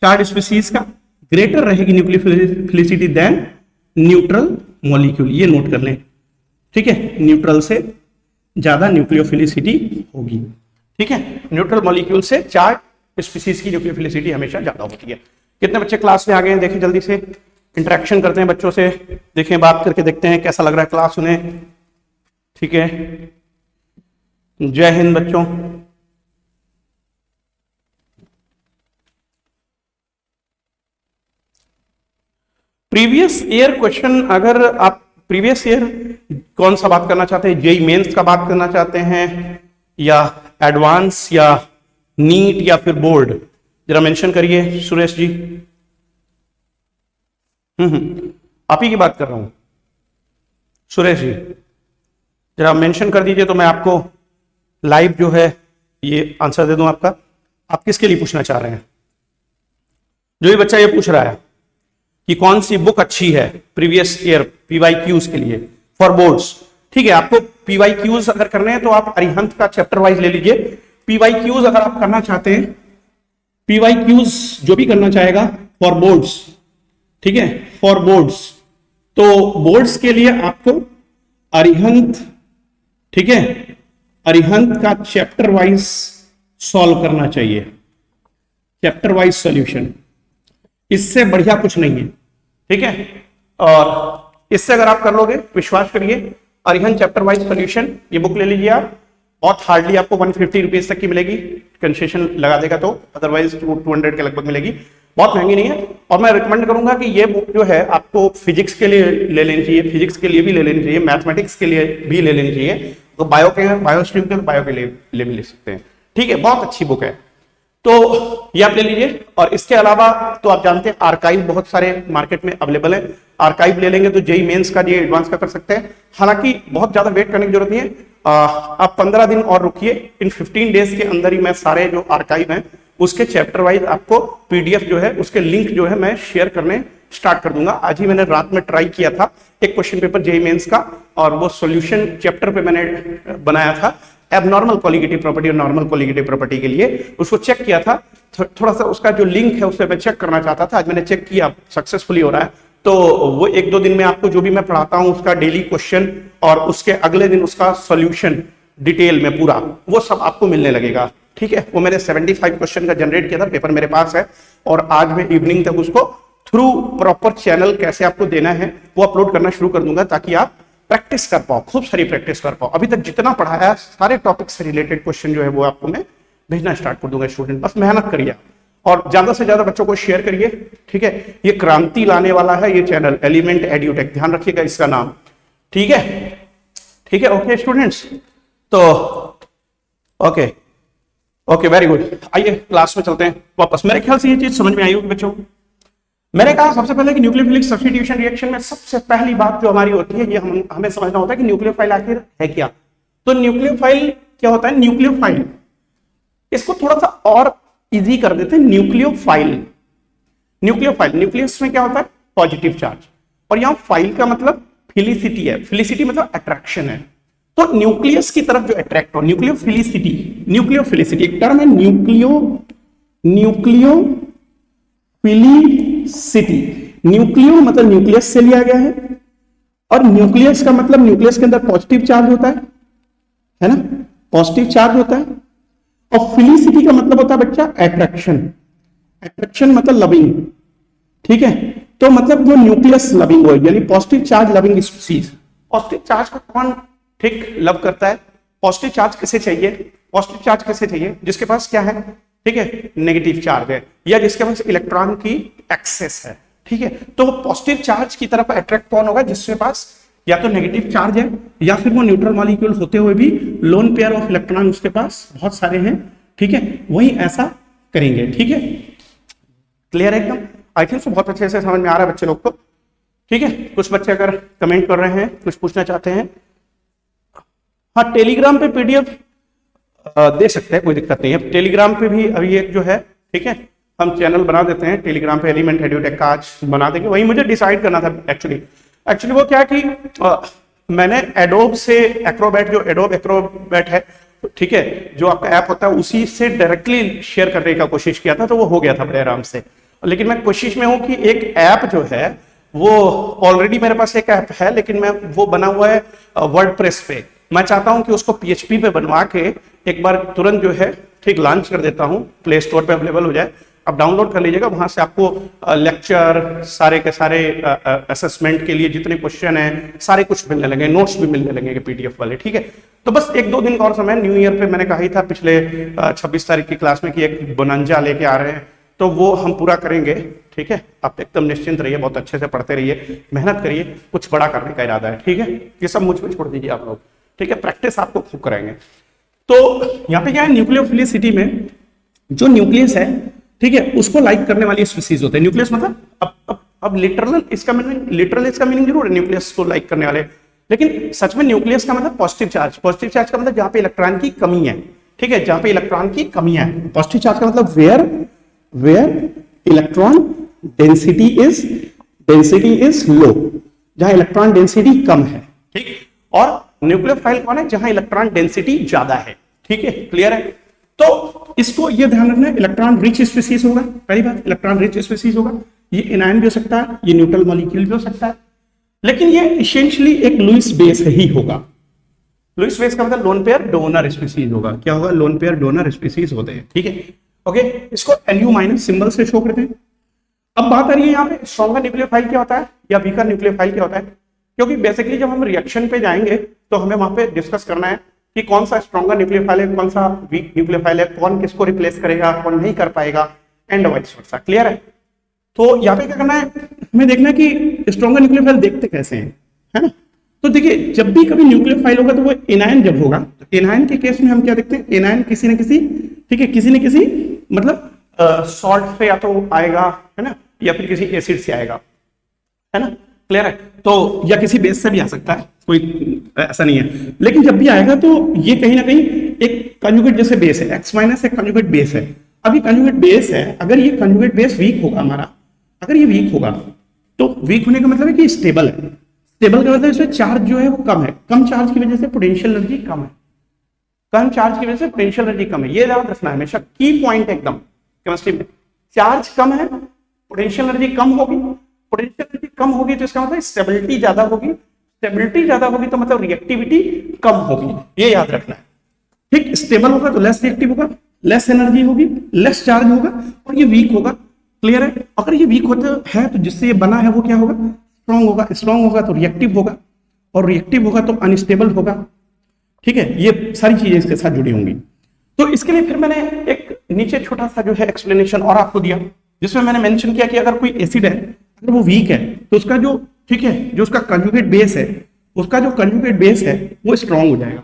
चार्ज स्पीसीज का ग्रेटर रहेगी न्यूक्लियोफिलिसिटी देन न्यूट्रल मॉलिक्यूल। ये नोट कर लें, ठीक है, न्यूट्रल से ज्यादा न्यूक्लियोफिलिसिटी होगी। ठीक है, न्यूट्रल मॉलिक्यूल से चार्ज स्पीसीज की न्यूक्लियोफिलिसिटी हमेशा ज्यादा होती है। कितने बच्चे क्लास में आ गए हैं, देखें जल्दी से, इंटरेक्शन करते हैं बच्चों से, देखें, बात करके देखते हैं कैसा लग रहा है क्लास उन्हें। ठीक है, जय हिंद बच्चों। प्रीवियस ईयर क्वेश्चन, अगर आप प्रीवियस ईयर कौन सा बात करना चाहते हैं, जेई मेंस का बात करना चाहते हैं या एडवांस या नीट या फिर बोर्ड, जरा मेंशन करिए सुरेश जी। आप ही की बात कर रहा हूं सुरेश जी, जरा मेंशन कर दीजिए तो मैं आपको लाइव जो है ये आंसर दे दूं आपका। आप किसके लिए पूछना चाह रहे हैं? जो ये बच्चा ये पूछ रहा है कि कौन सी बुक अच्छी है प्रीवियस ईयर PYQs के लिए फॉर बोर्ड्स। ठीक है, आपको PYQs अगर करने हैं तो आप अरिहंत का चैप्टर वाइज ले लीजिए। PYQs अगर आप करना चाहते हैं PYQs जो भी करना चाहेगा फॉर बोर्ड्स, ठीक है, फॉर बोर्ड्स, तो बोर्ड्स के लिए आपको अरिहंत, ठीक है, अरिहंत का चैप्टर वाइज सॉल्व करना चाहिए, चैप्टर वाइज सॉल्यूशन, इससे बढ़िया कुछ नहीं है, ठीक है। और इससे अगर आप कर लोगे, विश्वास करिए, अरिहंत चैप्टर वाइज सॉल्यूशन, ये बुक ले लीजिए आप, बहुत हार्डली आपको 150 रुपीज तक की मिलेगी, कंसेशन लगा देगा तो, अदरवाइज 200 के लगभग मिलेगी, बहुत महंगी नहीं है। और मैं रिकमेंड करूंगा कि ये बुक जो है आपको फिजिक्स के लिए ले लेनी चाहिए, फिजिक्स के लिए भी ले लेनी चाहिए, मैथमेटिक्स के लिए भी ले लेनी चाहिए, तो बायो स्ट्रीम के बायो के लिए ले सकते हैं, ठीक है, बहुत अच्छी बुक है, तो ये आप ले लीजिए। और इसके अलावा तो आप जानते हैं आर्काइव बहुत सारे मार्केट में अवेलेबल है, आर्काइव ले लेंगे तो जेईई मेंस का, जेईई एडवांस का कर सकते हैं, हालांकि बहुत ज्यादा वेट करने की जरूरत नहीं है, आप 15 दिन और रुकिए, इन 15 डेज के अंदर ही मैं सारे जो आर्काइव हैं उसके चैप्टर वाइज आपको पीडीएफ जो है उसके लिंक जो है मैं शेयर करने स्टार्ट कर दूंगा। आज ही मैंने रात में ट्राई किया था एक क्वेश्चन पेपर जेईई मेंस का, और वो सॉल्यूशन चैप्टर पे मैंने बनाया था, एबनॉर्मल कोलिगेटिव प्रॉपर्टी और नॉर्मल कोलिगेटिव प्रॉपर्टी के लिए, उसको चेक किया था, थोड़ा सा उसका जो लिंक है उसे मैं चेक करना चाहता था, आज मैंने चेक किया, सक्सेसफुली हो रहा है। तो वो 1-2 दिन में आपको जो भी मैं पढ़ाता हूं उसका डेली क्वेश्चन और उसके अगले दिन उसका सॉल्यूशन डिटेल में पूरा वो सब आपको मिलने लगेगा, ठीक है। वो मैंने 75 क्वेश्चन का जनरेट किया था, पेपर मेरे पास है, और आज मैं इवनिंग तक उसको थ्रू प्रॉपर चैनल कैसे आपको देना है वो अपलोड करना शुरू कर दूंगा, ताकि आप प्रैक्टिस कर पाओ, खूब सारी प्रैक्टिस कर पाओ। अभी तक जितना पढ़ाया सारे टॉपिक से रिलेटेड क्वेश्चन जो है वो आपको मैं भेजना स्टार्ट कर दूंगा स्टूडेंट, बस मेहनत करिए और ज्यादा से ज्यादा बच्चों को शेयर करिए, ठीक है। ये क्रांति लाने वाला है ये चैनल एलिमेंट एड्यूटेक, ध्यान रखिएगा इसका नाम, ठीक है, ठीक है। ओके स्टूडेंट्स, तो ओके ओके वेरी गुड, आइए क्लास में चलते हैं वापस। मेरे ख्याल से ये चीज समझ में आई होगी बच्चों को। मैंने कहा सबसे पहले कि न्यूक्लियोफिलिक सब्स्टिट्यूशन रिएक्शन में सबसे पहली बात जो हमारी होती है ये हमें समझना होता है कि न्यूक्लियोफाइल आखिर है क्या। तो न्यूक्लियोफाइल क्या होता है? न्यूक्लियोफाइल, इसको थोड़ा सा और इजी कर देते हैं, न्यूक्लियोफाइल। न्यूक्लियोफाइल, न्यूक्लियस में क्या होता है? पॉजिटिव चार्ज, और यहां फाइल का मतलब फिलिसिटी है, फिलिसिटी मतलब अट्रैक्शन है, तो न्यूक्लियस की तरफ जो अट्रैक्ट हो, न्यूक्लियोफिलिसिटी, न्यूक्लियोफिलिसिटी एक टर्म है, न्यूक्लियोफिलिसिटी, न्यूक्लियो मतलब न्यूक्लियस से लिया गया है, और न्यूक्लियस का मतलब न्यूक्लियस के अंदर पॉजिटिव चार्ज होता है ना, पॉजिटिव चार्ज होता है, और फिलिसिटी का मतलब होता है बच्चा अट्रैक्शन, अट्रैक्शन मतलब लविंग, ठीक है। तो मतलब वो न्यूक्लियस लविंग हो, यानी positive charge loving species. Positive charge को कौन ठीक लव करता है? पॉजिटिव चार्ज किसे चाहिए? पॉजिटिव चार्ज किसे चाहिए? जिसके पास क्या है, ठीक है, नेगेटिव चार्ज है, या जिसके पास इलेक्ट्रॉन की एक्सेस है, ठीक है। तो पॉजिटिव चार्ज की तरफ अट्रैक्ट कौन होगा? जिसके पास या तो नेगेटिव चार्ज है, या फिर वो न्यूट्रल मॉलिक्यूल होते हुए भी लोन पेयर ऑफ इलेक्ट्रॉन उसके पास बहुत सारे हैं, ठीक है, वही ऐसा करेंगे, ठीक है। क्लियर है एकदम? आई थिंक सो बहुत अच्छे से समझ में आ रहा है बच्चे लोग को, ठीक है। कुछ बच्चे अगर कमेंट कर रहे हैं, कुछ पूछना चाहते हैं, हाँ टेलीग्राम पे पीडीएफ दे सकते हैं, कोई दिक्कत नहीं है। टेलीग्राम पे भी अभी एक जो है, ठीक है, हम चैनल बना देते हैं टेलीग्राम पे, एलिमेंट एड्यूटेक का आज बना देंगे। वही मुझे डिसाइड करना था एक्चुअली वो क्या कि मैंने एडोब से एक्रोबैट, जो एडोब एक्रोबैट है, ठीक है, जो आपका ऐप होता है उसी से डायरेक्टली शेयर करने का कोशिश किया था, तो वो हो गया था बड़े आराम से। लेकिन मैं कोशिश में हूं कि एक ऐप जो है वो ऑलरेडी मेरे पास एक ऐप है, लेकिन मैं वो बना हुआ है वर्डप्रेस पे, मैं चाहता हूं कि उसको पीएचपी पे बनवा के एक बार तुरंत जो है ठीक लॉन्च कर देता हूं, प्ले स्टोर पे अवेलेबल हो जाए, आप डाउनलोड कर लीजिएगा, वहां से आपको लेक्चर सारे के सारे असेसमेंट के लिए जितने क्वेश्चन हैं सारे कुछ मिलने लगे, नोट्स भी मिलने लगेंगे पीडीएफ वाले, ठीक है। तो बस 1-2 दिन का और समय, न्यू ईयर पे मैंने कहा ही था पिछले 26 तारीख की क्लास में कि एक बोनांजा लेके आ रहे हैं, तो वो हम पूरा करेंगे, ठीक है। आप एकदम निश्चिंत रहिए, बहुत अच्छे से पढ़ते रहिए, मेहनत करिए, कुछ बड़ा करने का इरादा है, ठीक है। ये सब मुझ पर छोड़ दीजिए आप लोग, ठीक है, प्रैक्टिस आपको खूब कराएंगे। तो यहाँ पे क्या है, न्यूक्लियोफिलिसिटी में जो न्यूक्लियस है, ठीक है, उसको लाइक करने वाली स्पीसीज होते हैं। न्यूक्लियस मतलब अब लिटरल इसका मीनिंग जरूर है न्यूक्लियस को लाइक करने वाले, लेकिन सच में न्यूक्लियस का मतलब पॉजिटिव चार्ज। पॉजिटिव चार्ज का मतलब जहां पे इलेक्ट्रॉन की कमी है, ठीक है, जहां पे इलेक्ट्रॉन की कमी है। पॉजिटिव चार्ज का मतलब where electron density is low, जहां इलेक्ट्रॉन डेंसिटी कम है, ठीक। और न्यूक्लियोफाइल कौन है? जहां इलेक्ट्रॉन डेंसिटी ज्यादा है, ठीक है, क्लियर है। तो इसको ये ध्यान रखना है, इलेक्ट्रॉन रिच स्पीसीज होगा, पहली बात इलेक्ट्रॉन रिच स्पीसीज होगा, ये एनायन भी हो सकता है, ये न्यूट्रल मॉलिक्यूल भी हो सकता है, लेकिन ये इसेंशियली एक लुईस बेस ही होगा। लुईस बेस का मतलब लोन पेयर डोनर स्पीसीज होगा। क्या होगा? लोन पेयर डोनर स्पीसीज होते हैं, ठीक है। ओके, इसको Lu माइनस सिंबल से शो करते हैं। अब बात आ रही है यहाँ पे स्ट्रॉन्गर न्यूक्लियोफाइल क्या होता है या वीकर न्यूक्लियोफाइल क्या होता है, क्योंकि बेसिकली जब हम रिएक्शन पे जाएंगे तो हमें वहां पे डिस्कस करना है कि कौन सा स्ट्रॉन्गर न्यूक्लियोफाइल है, कौन सा वीक न्यूक्लियोफाइल है, कौन किसको रिप्लेस करेगा, कौन नहीं कर पाएगा, एंड वाइस वर्सा। क्लियर है? तो यहाँ पे क्या करना है, हमें देखना है कि स्ट्रॉन्गर न्यूक्लियोफाइल देखते कैसे हैं, है ना। तो देखिए, जब भी कभी न्यूक्लियोफाइल होगा तो वो एनायन जब होगा, तो एनायन के केस में हम क्या देखते हैं, एनायन किसी न किसी, ठीक है, किसी न किसी मतलब सॉल्ट से या तो आएगा, है ना, या फिर किसी एसिड से आएगा, है ना। क्लियर है? तो या किसी बेस से भी आ सकता है, कोई ऐसा नहीं है, लेकिन जब भी आएगा तो ये कहीं ना कहीं एक कंजुगेट जैसे बेस है, X माइनस एक कंजुगेट बेस है। अभी कंजुगेट बेस है, अगर ये कंजुगेट बेस वीक होगा हमारा, अगर ये वीक होगा तो वीक होने का मतलब है कि स्टेबल है। स्टेबल का मतलब इसमें चार्ज जो है वो कम है, कम चार्ज की वजह से पोटेंशियल एनर्जी कम है, कम चार्ज की वजह से पोटेंशियल एनर्जी कम है। ये याद रखना है हमेशा, की पॉइंट एकदम केमिस्ट्री में। चार्ज कम है, पोटेंशियल एनर्जी कम होगी, पोटेंशियल एनर्जी कम होगी तो इसका मतलब स्टेबिलिटी ज्यादा होगी, स्टेबिलिटी ज्यादा होगी तो मतलब रिएक्टिविटी कम होगी, ये याद रखना है। ठीक, स्टेबल होगा तो लेस रिएक्टिव होगा, लेस एनर्जी होगी, लेस चार्ज होगा, और ये वीक होगा। क्लियर है? अगर ये वीक होता है तो जिससे ये बना है वो क्या होगा? स्ट्रॉन्ग होगा। स्ट्रॉन्ग होगा तो रिएक्टिव होगा, और रिएक्टिव होगा तो अनस्टेबल होगा। ठीक है, ये सारी चीजें इसके साथ जुड़ी होंगी। तो इसके लिए फिर मैंने एक नीचे छोटा सा जो है एक्सप्लेनेशन और आपको दिया, जिसमें मैंने मेंशन किया कि अगर कोई एसिड है, अगर वो वीक है तो उसका जो, ठीक है, जो उसका कंजुगेट बेस है, उसका जो कंजुगेट बेस है वो स्ट्रॉन्ग हो जाएगा,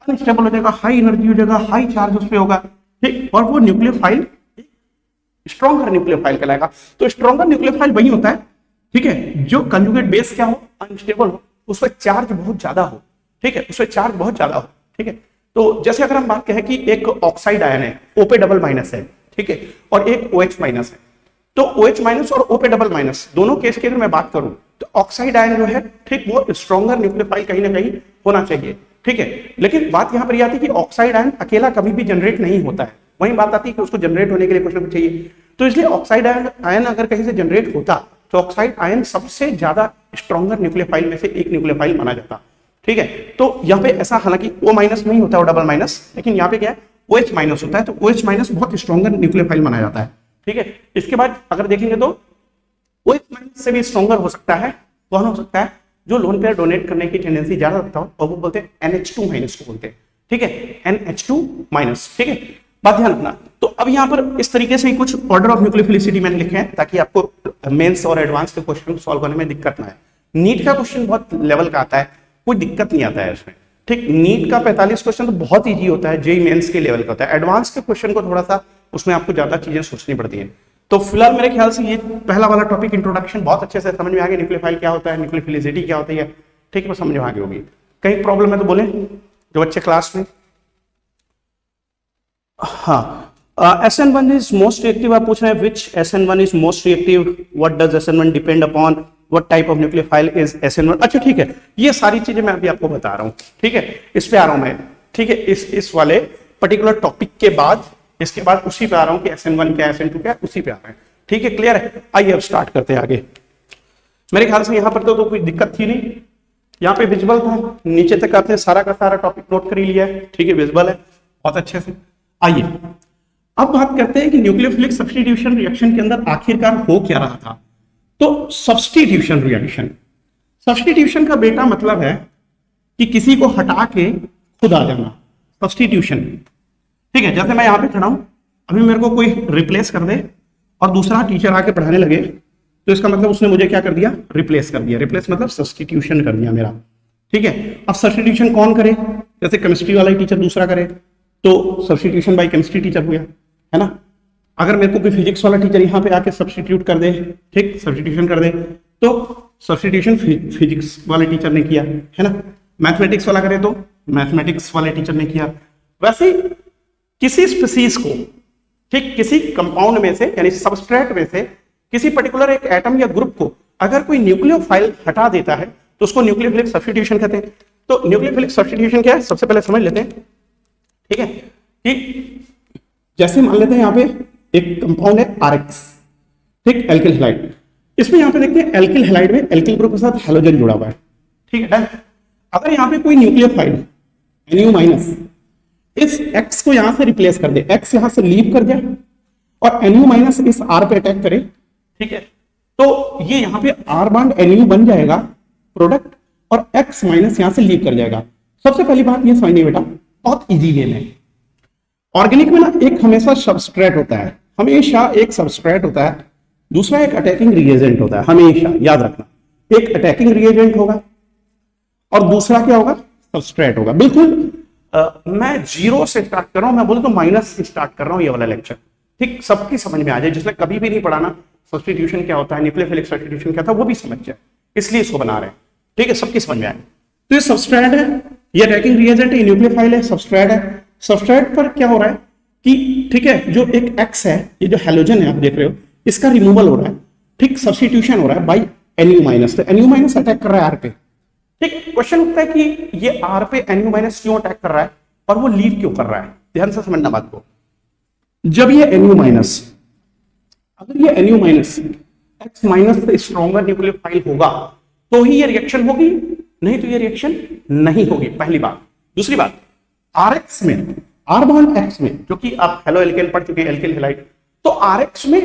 अनस्टेबल हो जाएगा, हाई एनर्जी हो जाएगा, हाई चार्ज उस पर होगा, ठीक, और वो न्यूक्लियोफाइल स्ट्रॉन्गर न्यूक्लियोफाइल कहलाएगा। तो स्ट्रॉन्गर न्यूक्लियोफाइल वही होता है, ठीक है, जो कंजुगेट बेस क्या हो, अनस्टेबल हो, उस पर चार्ज बहुत ज्यादा हो, ठीक है, उस पर चार्ज बहुत ज्यादा हो, ठीक है। तो जैसे अगर हम बात करें कि एक ऑक्साइड आयन है, O पे डबल माइनस है, ठीक है, और एक OH माइनस है, तो OH माइनस और O पे डबल माइनस दोनों केस की अगर मैं बात करूं तो ऑक्साइड आयन जो है, ठीक, वो स्ट्रॉन्गर न्यूक्लियोफाइल कहीं ना कहीं होना चाहिए, ठीक है। लेकिन बात यहां पर यह आती है कि ऑक्साइड आयन अकेला कभी भी जनरेट नहीं होता है, वही बात आती है कि उसको जनरेट होने के लिए कुछ ना कुछ चाहिए। तो इसलिए ऑक्साइड आयन अगर कहीं से जनरेट होता तो ऑक्साइड आयन सबसे ज्यादा स्ट्रॉन्गर न्यूक्लियोफाइल में से एक न्यूक्लियोफाइल माना जाता, ठीक है। तो यहाँ पे ऐसा हालांकि O माइनस नहीं होता है, डबल माइनस, लेकिन यहाँ पे क्या है, OH माइनस होता है, तो OH माइनस बहुत स्ट्रॉन्गर न्यूक्लियोफाइल माना जाता है, ठीक है। इसके बाद अगर देखेंगे तो OH माइनस से भी स्ट्रॉन्गर हो सकता है, कौन हो सकता है, जो लोन पेयर डोनेट करने की टेंडेंसी ज्यादा रखता हो, और वो बोलते हैं NH2 माइनस को बोलते हैं, ठीक है, NH2 माइनस, ठीक है। बात ध्यान रखना। तो अब यहाँ पर इस तरीके से कुछ ऑर्डर ऑफ न्यूक्लियोफिलिसिटी मैंने लिखे हैं ताकि आपको मेंस और एडवांस के क्वेश्चन सॉल्व करने में दिक्कत ना है। नीट का क्वेश्चन बहुत लेवल का आता है, कोई दिक्कत नहीं आता है इसमें, ठीक। नीट का 45 क्वेश्चन तो बहुत इजी होता है, जेई मेंस के लेवल का होता है, एडवांस के क्वेश्चन को थोड़ा सा उसमें आपको ज्यादा चीजें सोचनी पड़ती है। तो फिलहाल मेरे ख्याल से ये पहला वाला टॉपिक इंट्रोडक्शन बहुत अच्छे से समझ में आ गया, न्यूक्लियोफाइल क्या होता है, न्यूक्लियोफिलिसिटी क्या होती है, ठीक है, वो समझ में आ गई होगी। कहीं प्रॉब्लम है तो बोले जो बच्चे क्लास में। हाँ, SN1 इज मोस्ट रिएक्टिव, आप पूछ रहे हैं विच SN1 is most reactive, what does SN1 depend upon, what type of nucleophile is SN1। अच्छा ठीक है, ये सारी चीजें मैं अभी आपको बता रहा हूँ, ठीक है, इस पे आ रहा हूं मैं, ठीक है, इस वाले पर्टिकुलर टॉपिक के बाद, इसके बाद उसी पे आ रहा हूँ कि SN1 क्या SN2 क्या, उसी पे आ रहा है, ठीक है, क्लियर है। आइए अब स्टार्ट करते हैं आगे। मेरे ख्याल से यहाँ पर तो कोई दिक्कत थी नहीं, यहाँ पे विजिबल था, नीचे तक आपने सारा का सारा टॉपिक नोट कर ही लिया है, ठीक है, विजिबल है बहुत अच्छे से। आइए अब बात करते हैं कि न्यूक्लियोफिलिक सब्स्टिट्यूशन रिएक्शन के अंदर आखिरकार हो क्या रहा था। तो सब्स्टिट्यूशन रिएक्शन, सब्स्टिट्यूशन का बेटा मतलब है कि किसी को हटा के खुद आ जाना, सब्स्टिट्यूशन, ठीक है। जैसे मैं यहाँ पे खड़ा हूं, अभी मेरे को कोई रिप्लेस कर दे और दूसरा टीचर आके पढ़ाने लगे, तो इसका मतलब उसने मुझे क्या कर दिया, रिप्लेस कर दिया। रिप्लेस मतलब सब्स्टिट्यूशन कर दिया मेरा, ठीक है। अब सब्स्टिट्यूशन कौन करे, जैसे केमिस्ट्री वाला ही टीचर दूसरा करे तो सब्स्टिट्यूशन बाय केमिस्ट्री टीचर हुआ, है ना। अगर मेरे को कोई फिजिक्स वाला टीचर यहाँ पे आके सब्स्टिट्यूट कर दे, ठीक, सब्स्टिट्यूशन कर दे, तो सब्स्टिट्यूशन फिजिक्स वाले टीचर ने किया, है ना। मैथमेटिक्स वाला करे तो मैथमेटिक्स वाले टीचर ने किया। वैसे किसी स्पीसीज को, ठीक, किसी कंपाउंड में से यानी सबस्ट्रेट में से किसी पर्टिकुलर एक एटम या ग्रुप को अगर कोई न्यूक्लियोफाइल हटा देता है तो उसको न्यूक्लियोफिलिक सब्स्टिट्यूशन कहते हैं। तो न्यूक्लियोफिलिक सब्स्टिट्यूशन क्या है, सबसे पहले समझ लेते हैं, ठीक है, कि जैसे मान लेते हैं यहाँ पे एक कंपाउंड है RX, ठीक, एल्किल हैलाइड। इसमें यहाँ पे देखते हैं एल्किल हैलाइड में एल्किल ग्रुप के साथ हैलोजन जुड़ा हुआ है, ठीक है डन। अगर यहाँ पे कोई न्यूक्लियोफाइल NU माइनस इस X को यहां से रिप्लेस कर दे, X यहां से लीव कर जाए और NU माइनस इस R पे अटैक करे, ठीक है, तो ये यहाँ पे R बॉन्ड NU बन जाएगा प्रोडक्ट और X माइनस यहां से लीव कर जाएगा। सबसे पहली बात ये समझनी बेटा, बहुत इजी वे में ऑर्गेनिक में ना एक हमेशा सबस्ट्रेट होता है, हमेशा एक सबस्ट्रेट होता है, दूसरा एक अटैकिंग रिएजेंट होता है, हमेशा याद रखना, एक अटैकिंग रिएजेंट होगा और दूसरा क्या होगा, सबस्ट्रेट होगा। बिल्कुल मैं जीरो से स्टार्ट कर रहा हूं, मैं बोलूं तो माइनस से स्टार्ट कर रहा हूं ये वाला लेक्चर, ठीक, सबकी समझ में आ जाए, जिसने कभी भी नहीं पढ़ा ना सब्स्टिट्यूशन क्या होता है, न्यूक्लियोफिलिक सब्स्टिट्यूशन क्या था, वो भी समझ जाए, इसलिए इसको बना रहे हैं, ठीक है, सबकी समझ में आए। तो ये सबस्ट्रेट है, ये अटैकिंग रिएजेंट है, न्यूक्लियोफाइल है, सबस्ट्रेट है। सबस्ट्रेट पर क्या हो रहा है कि ठीक है, जो एक X है, ये जो हैलोजन है आप देख रहे हो, इसका रिमूवल हो रहा है, ठीक, सब्स्टिट्यूशन हो रहा है बाई NU माइनस, तो NU माइनस अटैक कर रहा है R पे, ठीक। क्वेश्चन उठता है कि ये R पे NU माइनस क्यों अटैक कर रहा है और वो लीव क्यों कर रहा है, ध्यान से समझना बात को। जब ये NU माइनस, अगर ये NU माइनस X माइनस से स्ट्रॉन्गर न्यूक्लियोफाइल होगा तो ही ये रिएक्शन होगी, नहीं तो ये रिएक्शन नहीं होगी, पहली बात। दूसरी बात, RX में, R बॉन्ड X में, जो कि आप हेलो एल्केन पढ़ चुके हैं, एल्किल हैलाइड, तो RX में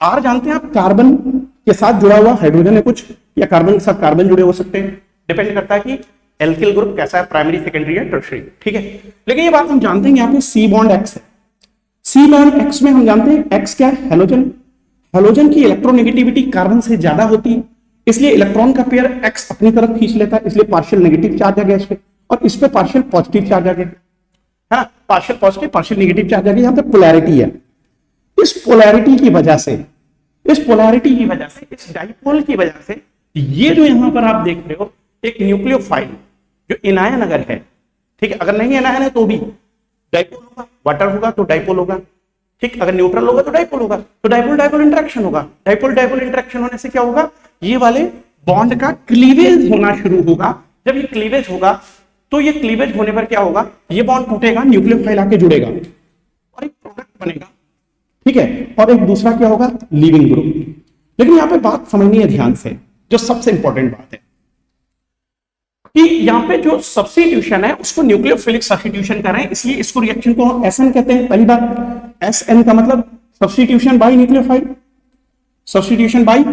R जानते हैं आप, कार्बन के साथ जुड़ा हुआ हाइड्रोजन है कुछ, या कार्बन के साथ कार्बन जुड़े हो सकते हैं, डिपेंड करता है कि एल्किल ग्रुप कैसा है, प्राइमरी, सेकेंडरी या टर्शियरी, ठीक है। लेकिन ये बात हम जानते हैं यहाँ पे C बॉन्ड X है, C बॉन्ड X में हम जानते हैं X क्या है, हैलोजन, हैलोजन की इलेक्ट्रोनेगेटिविटी कार्बन से ज्यादा होती है, इसलिए इलेक्ट्रॉन का पेयर X अपनी तरफ खींच लेता है, इसलिए पार्शियल नेगेटिव चार्ज आ गया इस पे, और इस पे पार्शियल पॉजिटिव चार्ज आ गया, है ना, partial positive partial negative charge आ गया। यहाँ पे पोलैरिटी है, इस पोलैरिटी की वजह से, इस पोलैरिटी की वजह से, इस डाइपोल की वजह से, ये जो यहां पर आप देख रहे हो एक न्यूक्लियोफाइल जो एनायन अगर है, ठीक है, अगर नहीं एनायन है तो भी डाइपोल होगा, वाटर होगा तो डाइपोल होगा, ठीक, अगर न्यूट्रल होगा तो डाइपोल होगा, तो डाइपोल डाइपोल इंटरेक्शन होगा, डाइपोल डाइपोल इंटरेक्शन होने से क्या होगा, ये वाले बॉन्ड का क्लीवेज होना शुरू होगा। जब ये क्लीवेज होगा तो ये क्लीवेज होने पर क्या होगा, ये बॉन्ड टूटेगा, न्यूक्लियोफाइल आके जुड़ेगा और एक प्रोडक्ट बनेगा, ठीक है, और एक दूसरा क्या होगा, लीविंग ग्रुप। लेकिन यहां पे बात समझनी है ध्यान से, जो सबसे इंपॉर्टेंट बात है कि यहां पे जो सब्स्टिट्यूशन है उसको न्यूक्लियोफिलिक सब्स्टिट्यूशन कर रहे हैं, इसलिए इसको रिएक्शन को SN कहते हैं। पहली बात, SN का मतलब substitution by nucleophile, substitution by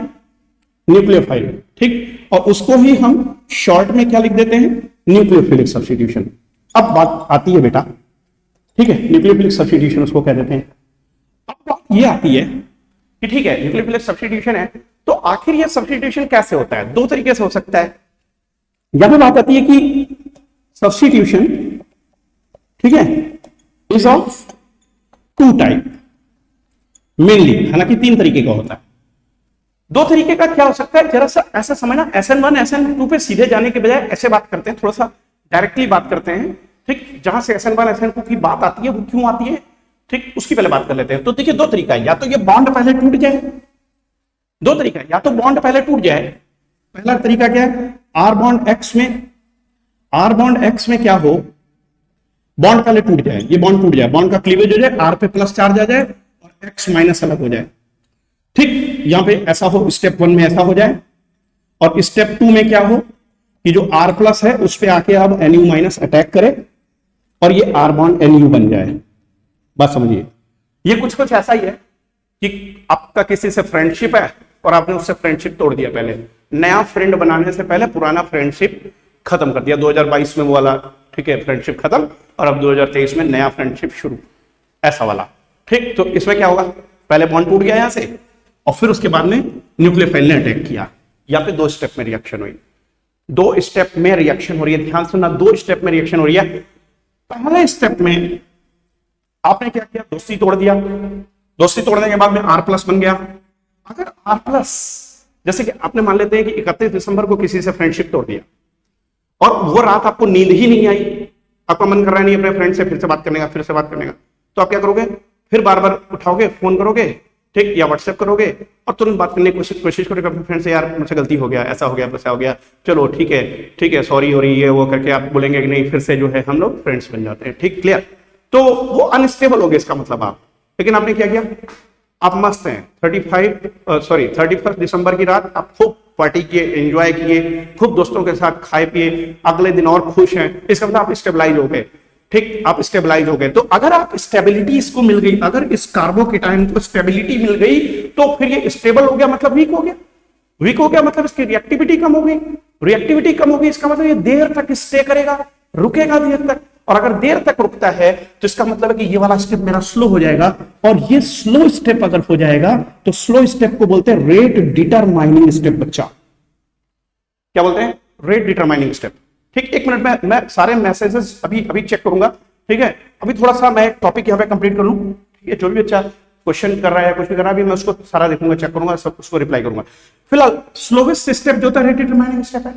nucleophile, ठीक, और उसको ही हम शॉर्ट में क्या लिख देते हैं, न्यूक्लियोफिलिक सब्स्टिट्यूशन। अब बात आती है बेटा, ठीक है, न्यूक्लियोफिलिक सब्स्टिट्यूशन उसको कह देते हैं। अब बात ये आती है कि ठीक है, न्यूक्लियोफिलिक सब्स्टिट्यूशन है, तो आखिर ये सब्स्टिट्यूशन कैसे होता है, दो तरीके से हो सकता है। यहां पे बात आती है कि सब्स्टिट्यूशन, ठीक है, is of two type mainly, हालांकि तीन तरीके का होता है। दो तरीके का क्या हो सकता है, जरा सा ऐसा समझना, SN1 SN2 पे सीधे जाने के बजाय ऐसे बात करते हैं, थोड़ा सा डायरेक्टली बात करते हैं, ठीक, जहां से SN1 SN2 की बात आती है वो क्यों आती है, ठीक, उसकी पहले बात कर लेते हैं। तो देखिए दो तरीका है, या तो ये बॉन्ड पहले टूट जाए, दो तरीका है, या तो बॉन्ड पहले टूट जाए, पहला तरीका क्या है, R बॉन्ड X में, R बॉन्ड X में क्या हो, बॉन्ड पहले टूट जाए, ये बॉन्ड टूट जाए, बॉन्ड का क्लीवेज हो जाए, R पे प्लस चार्ज आ जाए और X माइनस अलग हो जाए, ठीक, यहां पे ऐसा हो, स्टेप 1 में ऐसा हो जाए, और स्टेप 2 में क्या हो कि जो R प्लस है उस पे आके अब NU माइनस अटैक करे और ये R बॉन्ड NU बन जाए। बात समझिए, ये कुछ ऐसा ही है कि आपका किसी से फ्रेंडशिप है और आपने उससे फ्रेंडशिप तोड़ दिया, पहले नया फ्रेंड बनाने से पहले पुराना फ्रेंडशिप खत्म कर दिया, 2022 में वो वाला, ठीक है, फ्रेंडशिप खत्म, और अब 2023 में नया फ्रेंडशिप शुरू, ऐसा वाला, ठीक। तो इसमें क्या होगा, पहले बॉन्ड टूट गया यहां से और फिर उसके बाद में न्यूक्लियोफाइल ने अटैक किया, यहाँ पे दो स्टेप में रिएक्शन हुई, दो स्टेप में रिएक्शन हो रही है, ध्यान सुनना, दो स्टेप में रिएक्शन हो रही है। पहले स्टेप में आपने क्या किया, दोस्ती तोड़ दिया, दोस्ती तोड़ने के बाद में R प्लस बन गया। अगर R प्लस, जैसे कि आपने मान लेते हैं कि 31 दिसंबर को किसी से फ्रेंडशिप तोड़ दिया और वो रात आपको नींद ही नहीं आई, आपका मन कर रहा नहीं अपने फ्रेंड से फिर से बात करने का, फिर से बात करने का, तो आप क्या करोगे, फिर बार बार उठाओगे, फोन करोगे, ठीक, या व्हाट्सएप करोगे और तुरंत बात करने की कोशिश करोगे अपने फ्रेंड से, यार मुझसे गलती हो गया, ऐसा हो गया, वैसा हो गया, चलो ठीक है, सॉरी हो रही है, वो करके आप बोलेंगे कि नहीं, फिर से जो है हम लोग फ्रेंड्स बन जाते हैं, ठीक, क्लियर। तो वो अनस्टेबल हो गए, इसका मतलब आप, लेकिन आपने क्या किया, आप मस्त हैं 31 दिसंबर की रात आप खूब पार्टी किए, एंजॉय किए, खूब दोस्तों के साथ खाए पिए, अगले दिन और खुश हैं, इसका मतलब आप स्टेबलाइज हो गए। ठीक, आप स्टेबलाइज हो गए। तो अगर आप स्टेबिलिटी इसको मिल गई, अगर इस कार्बोकेटाइन को स्टेबिलिटी मिल गई, तो फिर ये स्टेबल हो गया मतलब वीक हो गया। वीक हो गया मतलब इसकी रिएक्टिविटी कम हो गई। रिएक्टिविटी कम हो गई इसका मतलब ये देर तक स्टे करेगा, रुकेगा देर तक। और अगर देर तक रुकता है तो इसका मतलब है कि ये वाला स्टेप मेरा स्लो हो जाएगा। और ये स्लो स्टेप अगर हो जाएगा तो स्लो स्टेप को बोलते हैं रेट डिटरमाइनिंग स्टेप। बच्चा क्या बोलते हैं? Rate determining step. ठीक, एक मिनट में मैं सारे मैसेजेस अभी चेक करूंगा। ठीक है, अभी थोड़ा सा मैं टॉपिक यहाँ पे कंप्लीट कर लूं। ठीक है, जो भी अच्छा क्वेश्चन कर रहा है, कुछ भी कर रहा है, अभी मैं उसको सारा देखूंगा, चेक करूंगा, सब उसको रिप्लाई करूंगा। फिलहाल स्लोवेस्ट स्टेप जो होता है रेट डिटरमाइनिंग स्टेप है।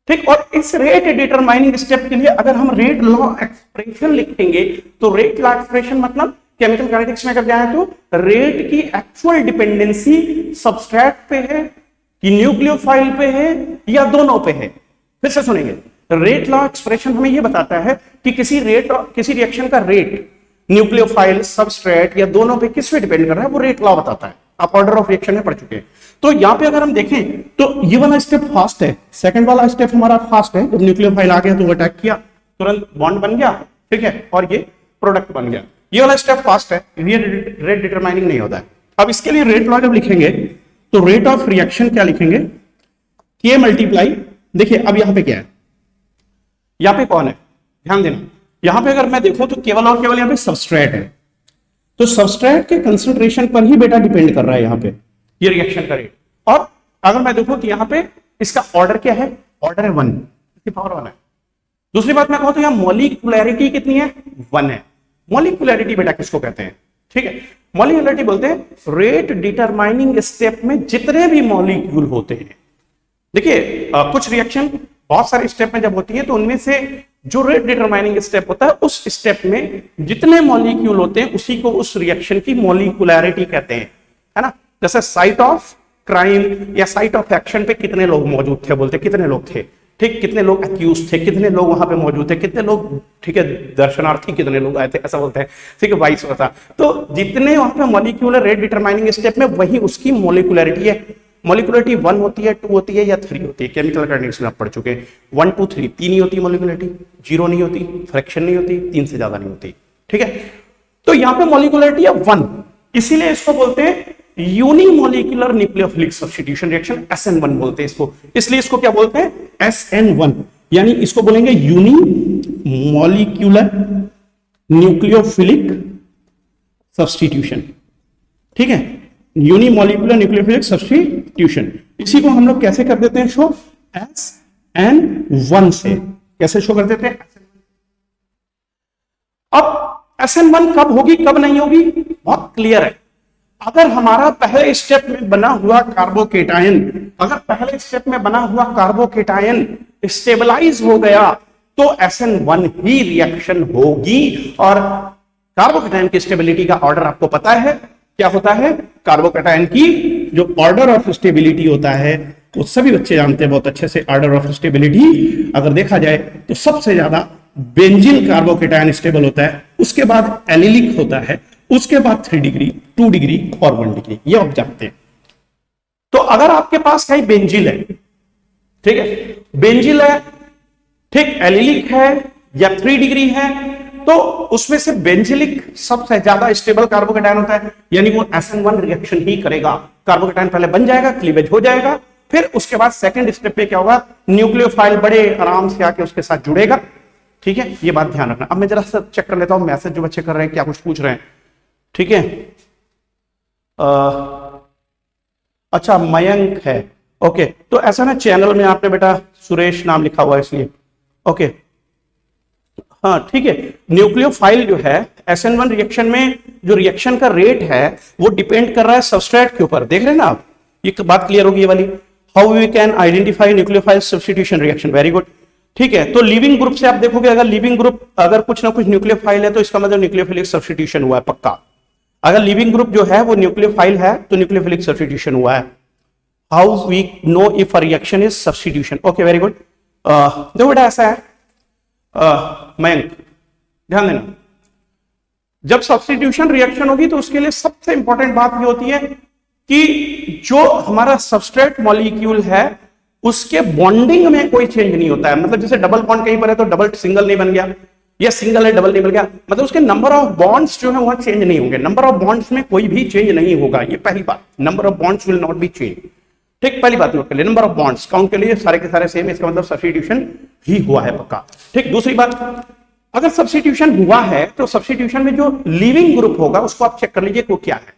ठीक, और इस रेट डिटरमाइनिंग स्टेप के लिए अगर हम रेट लॉ एक्सप्रेशन लिखेंगे तो रेट लॉ एक्सप्रेशन मतलब केमिकल काइनेटिक्स में अगर जाए तो रेट की एक्चुअल डिपेंडेंसी सबस्ट्रेट पे है कि न्यूक्लियोफाइल पे है या दोनों पे है। फिर से सुनेंगे, रेट लॉ एक्सप्रेशन हमें यह बताता है कि किसी रिएक्शन का रेट न्यूक्लियोफाइल, सबस्ट्रेट या दोनों पे किस पे डिपेंड कर रहा है, वो रेट लॉ बताता है। आप ऑर्डर ऑफ रिएक्शन में पढ़ चुके हैं। तो यहां पे अगर हम देखें तो ये वाला स्टेप फास्ट है, सेकंड वाला स्टेप हमारा फास्ट है। जब न्यूक्लियोफाइल आ गया तो वो अटैक किया, तुरंत बॉन्ड बन गया, ठीक है, और ये प्रोडक्ट बन गया। ये वाला स्टेप फास्ट है, ये रेट डिटरमाइनिंग नहीं होता है। अब इसके लिए रेट लॉ जब लिखेंगे तो रेट ऑफ रिएक्शन क्या लिखेंगे, के मल्टीप्लाई, देखिए अब यहां पे क्या है, यहां पे कौन है, ध्यान देना, यहां पे अगर मैं देखूं तो केवल और केवल यहां पे सबस्ट्रेट है। तो सबस्ट्रेट के कंसंट्रेशन पर ही बेटा डिपेंड कर रहा है यहां पे ये रिएक्शन का रेट। और अगर मैं देखूं तो यहां पे इसका ऑर्डर क्या है, ऑर्डर है 1, इसकी पावर 1 है। दूसरी बात मैं कहूं तो यहां मॉलिक्यूलैरिटी कितनी है, 1 है। मॉलिक्यूलैरिटी बेटा किसको कहते हैं, ठीक है, मॉलिक्यूलैरिटी बोलते हैं रेट डिटरमाइनिंग स्टेप में जितने भी मॉलिक्यूल होते हैं। देखिए कुछ रिएक्शन बहुत सारे स्टेप में जब होती है तो उनमें से जो रेट डिटरमाइनिंग स्टेप होता है उस स्टेप में जितने मॉलिक्यूल होते हैं उसी को उस रिएक्शन की मॉलिक्यूलैरिटी कहते हैं, है ना। जैसे साइट ऑफ क्राइम या साइट ऑफ एक्शन पे कितने लोग मौजूद थे, बोलते कितने लोग थे, ठीक, कितने लोग अक्यूज थे, कितने लोग वहां पे मौजूद थे, कितने लोग, ठीक है, दर्शनार्थी कितने लोग आए थे, ऐसा बोलते हैं, ठीक है, वाइस वर्सा। तो जितने वहां पे मॉलिक्यूल है रेट डिटरमाइनिंग स्टेप में वही उसकी मॉलिक्यूलैरिटी है। मॉलिक्यूलरिटी 1 होती है, 2 होती है या 3 होती है। केमिकल काइनेटिक्स में आप पढ़ चुके हैं 1 2 3 तीन ही होती है मॉलिक्यूलरिटी, 0 नहीं होती, फ्रैक्शन नहीं होती, 3 से ज्यादा नहीं होती, ठीक है। तो यहां पे मॉलिक्यूलरिटी है 1, इसीलिए इसको बोलते हैं unimolecular nucleophilic substitution reaction, SN1 बोलते हैं इसको। इसलिए इसको क्या बोलते हैं, SN1, यानी इसको बोलेंगे यूनिमॉलिक्यूलर न्यूक्लियोफिलिक सब्स्टिट्यूशन, ठीक है, यूनिमॉलिक्यूलर न्यूक्लियोफिलिक सब्स्टिट्यूशन। इसी को हम लोग कैसे कर देते हैं शो, SN1 से कैसे शो कर देते हैं। अब SN1 कब होगी कब नहीं होगी बहुत क्लियर है। अगर हमारा पहले स्टेप में बना हुआ कार्बोकेटायन, अगर पहले स्टेप में बना हुआ कार्बोकेटायन स्टेबलाइज हो गया तो SN1 ही रिएक्शन होगी। और कार्बोकेटायन की स्टेबिलिटी का ऑर्डर आपको पता है क्या होता है, कार्बोकेटायन की जो ऑर्डर ऑफ स्टेबिलिटी होता है वो सभी बच्चे जानते हैं बहुत अच्छे से। ऑर्डर ऑफ स्टेबिलिटी अगर देखा जाए तो सबसे ज्यादा बेंजीन कार्बोकेटायन स्टेबल होता है, उसके बाद एलिलिक होता है, उसके बाद 3 डिग्री, 2 डिग्री और 1 डिग्री, ये आप जानते हैं। तो अगर आपके पास कहीं बेंजील है, ठीक है, बेंजील है, ठीक, एलिलिक है या 3 डिग्री है, तो उसमें से बेंजिलिक सबसे ज्यादा स्टेबल कार्बोकेटायन होता है, यानी वो SN1 रिएक्शन ही करेगा। कार्बोकेटायन पहले बन जाएगा, क्लीवेज हो जाएगा, फिर उसके बाद सेकंड स्टेप पे क्या होगा, न्यूक्लियोफाइल बड़े आराम से आके उसके साथ जुड़ेगा, ठीक है, ये बात ध्यान रखना। अब मैं जरा सा चेक कर लेता हूं मैसेज जो बच्चे कर रहे हैं क्या कुछ पूछ रहे हैं, ठीक है। अच्छा मयंक है, ओके, तो ऐसा ना चैनल में आपने बेटा सुरेश नाम लिखा हुआ है इसलिए, ओके, हाँ ठीक है। न्यूक्लियोफाइल जो है SN1 रिएक्शन में जो रिएक्शन का रेट है वो डिपेंड कर रहा है सबस्ट्रेट के ऊपर, देख रहे हैं ना आप, ये बात क्लियर होगी ये वाली। How we can identify nucleophile substitution reaction, very good, ठीक है। तो लिविंग ग्रुप से आप देखोगे अगर लिविंग ग्रुप अगर कुछ ना कुछ न्यूक्लियोफाइल है तो इसका मतलब न्यूक्लियोफिलिक सब्स्टिट्यूशन हुआ है पक्का। अगर लिविंग ग्रुप जो है वो न्यूक्लियोफाइल है तो न्यूक्लियोफिलिक सब्स्टिट्यूशन हुआ है। How we know if a reaction is substitution, okay very good. देखो बेटा ऐसा है मयंक, ध्यान देना, जब सब्स्टिट्यूशन रिएक्शन होगी तो उसके लिए सबसे इंपॉर्टेंट बात ये होती है कि जो हमारा सबस्ट्रेट मॉलिक्यूल है उसके बॉन्डिंग में कोई चेंज नहीं होता है। मतलब जैसे डबल बॉन्ड कहीं पर है तो डबल सिंगल नहीं बन गया, या सिंगल है डबल नहीं बन गया, मतलब उसके नंबर ऑफ बॉन्ड्स जो है वह चेंज नहीं होंगे। नंबर ऑफ बॉन्ड्स में कोई भी चेंज नहीं होगा, ये पहली बात। Number of bonds will not be change. ठीक, पहली बात नोट कर लिए, नंबर ऑफ बॉन्ड्स काउंट के लिए सारे के सारे सेम, इसका मतलब सब्स्टिट्यूशन ही हुआ है पक्का। ठीक, दूसरी बात, अगर सब्स्टिट्यूशन हुआ है तो सब्स्टिट्यूशन में जो लिविंग ग्रुप होगा उसको आप चेक कर लीजिए वो क्या है।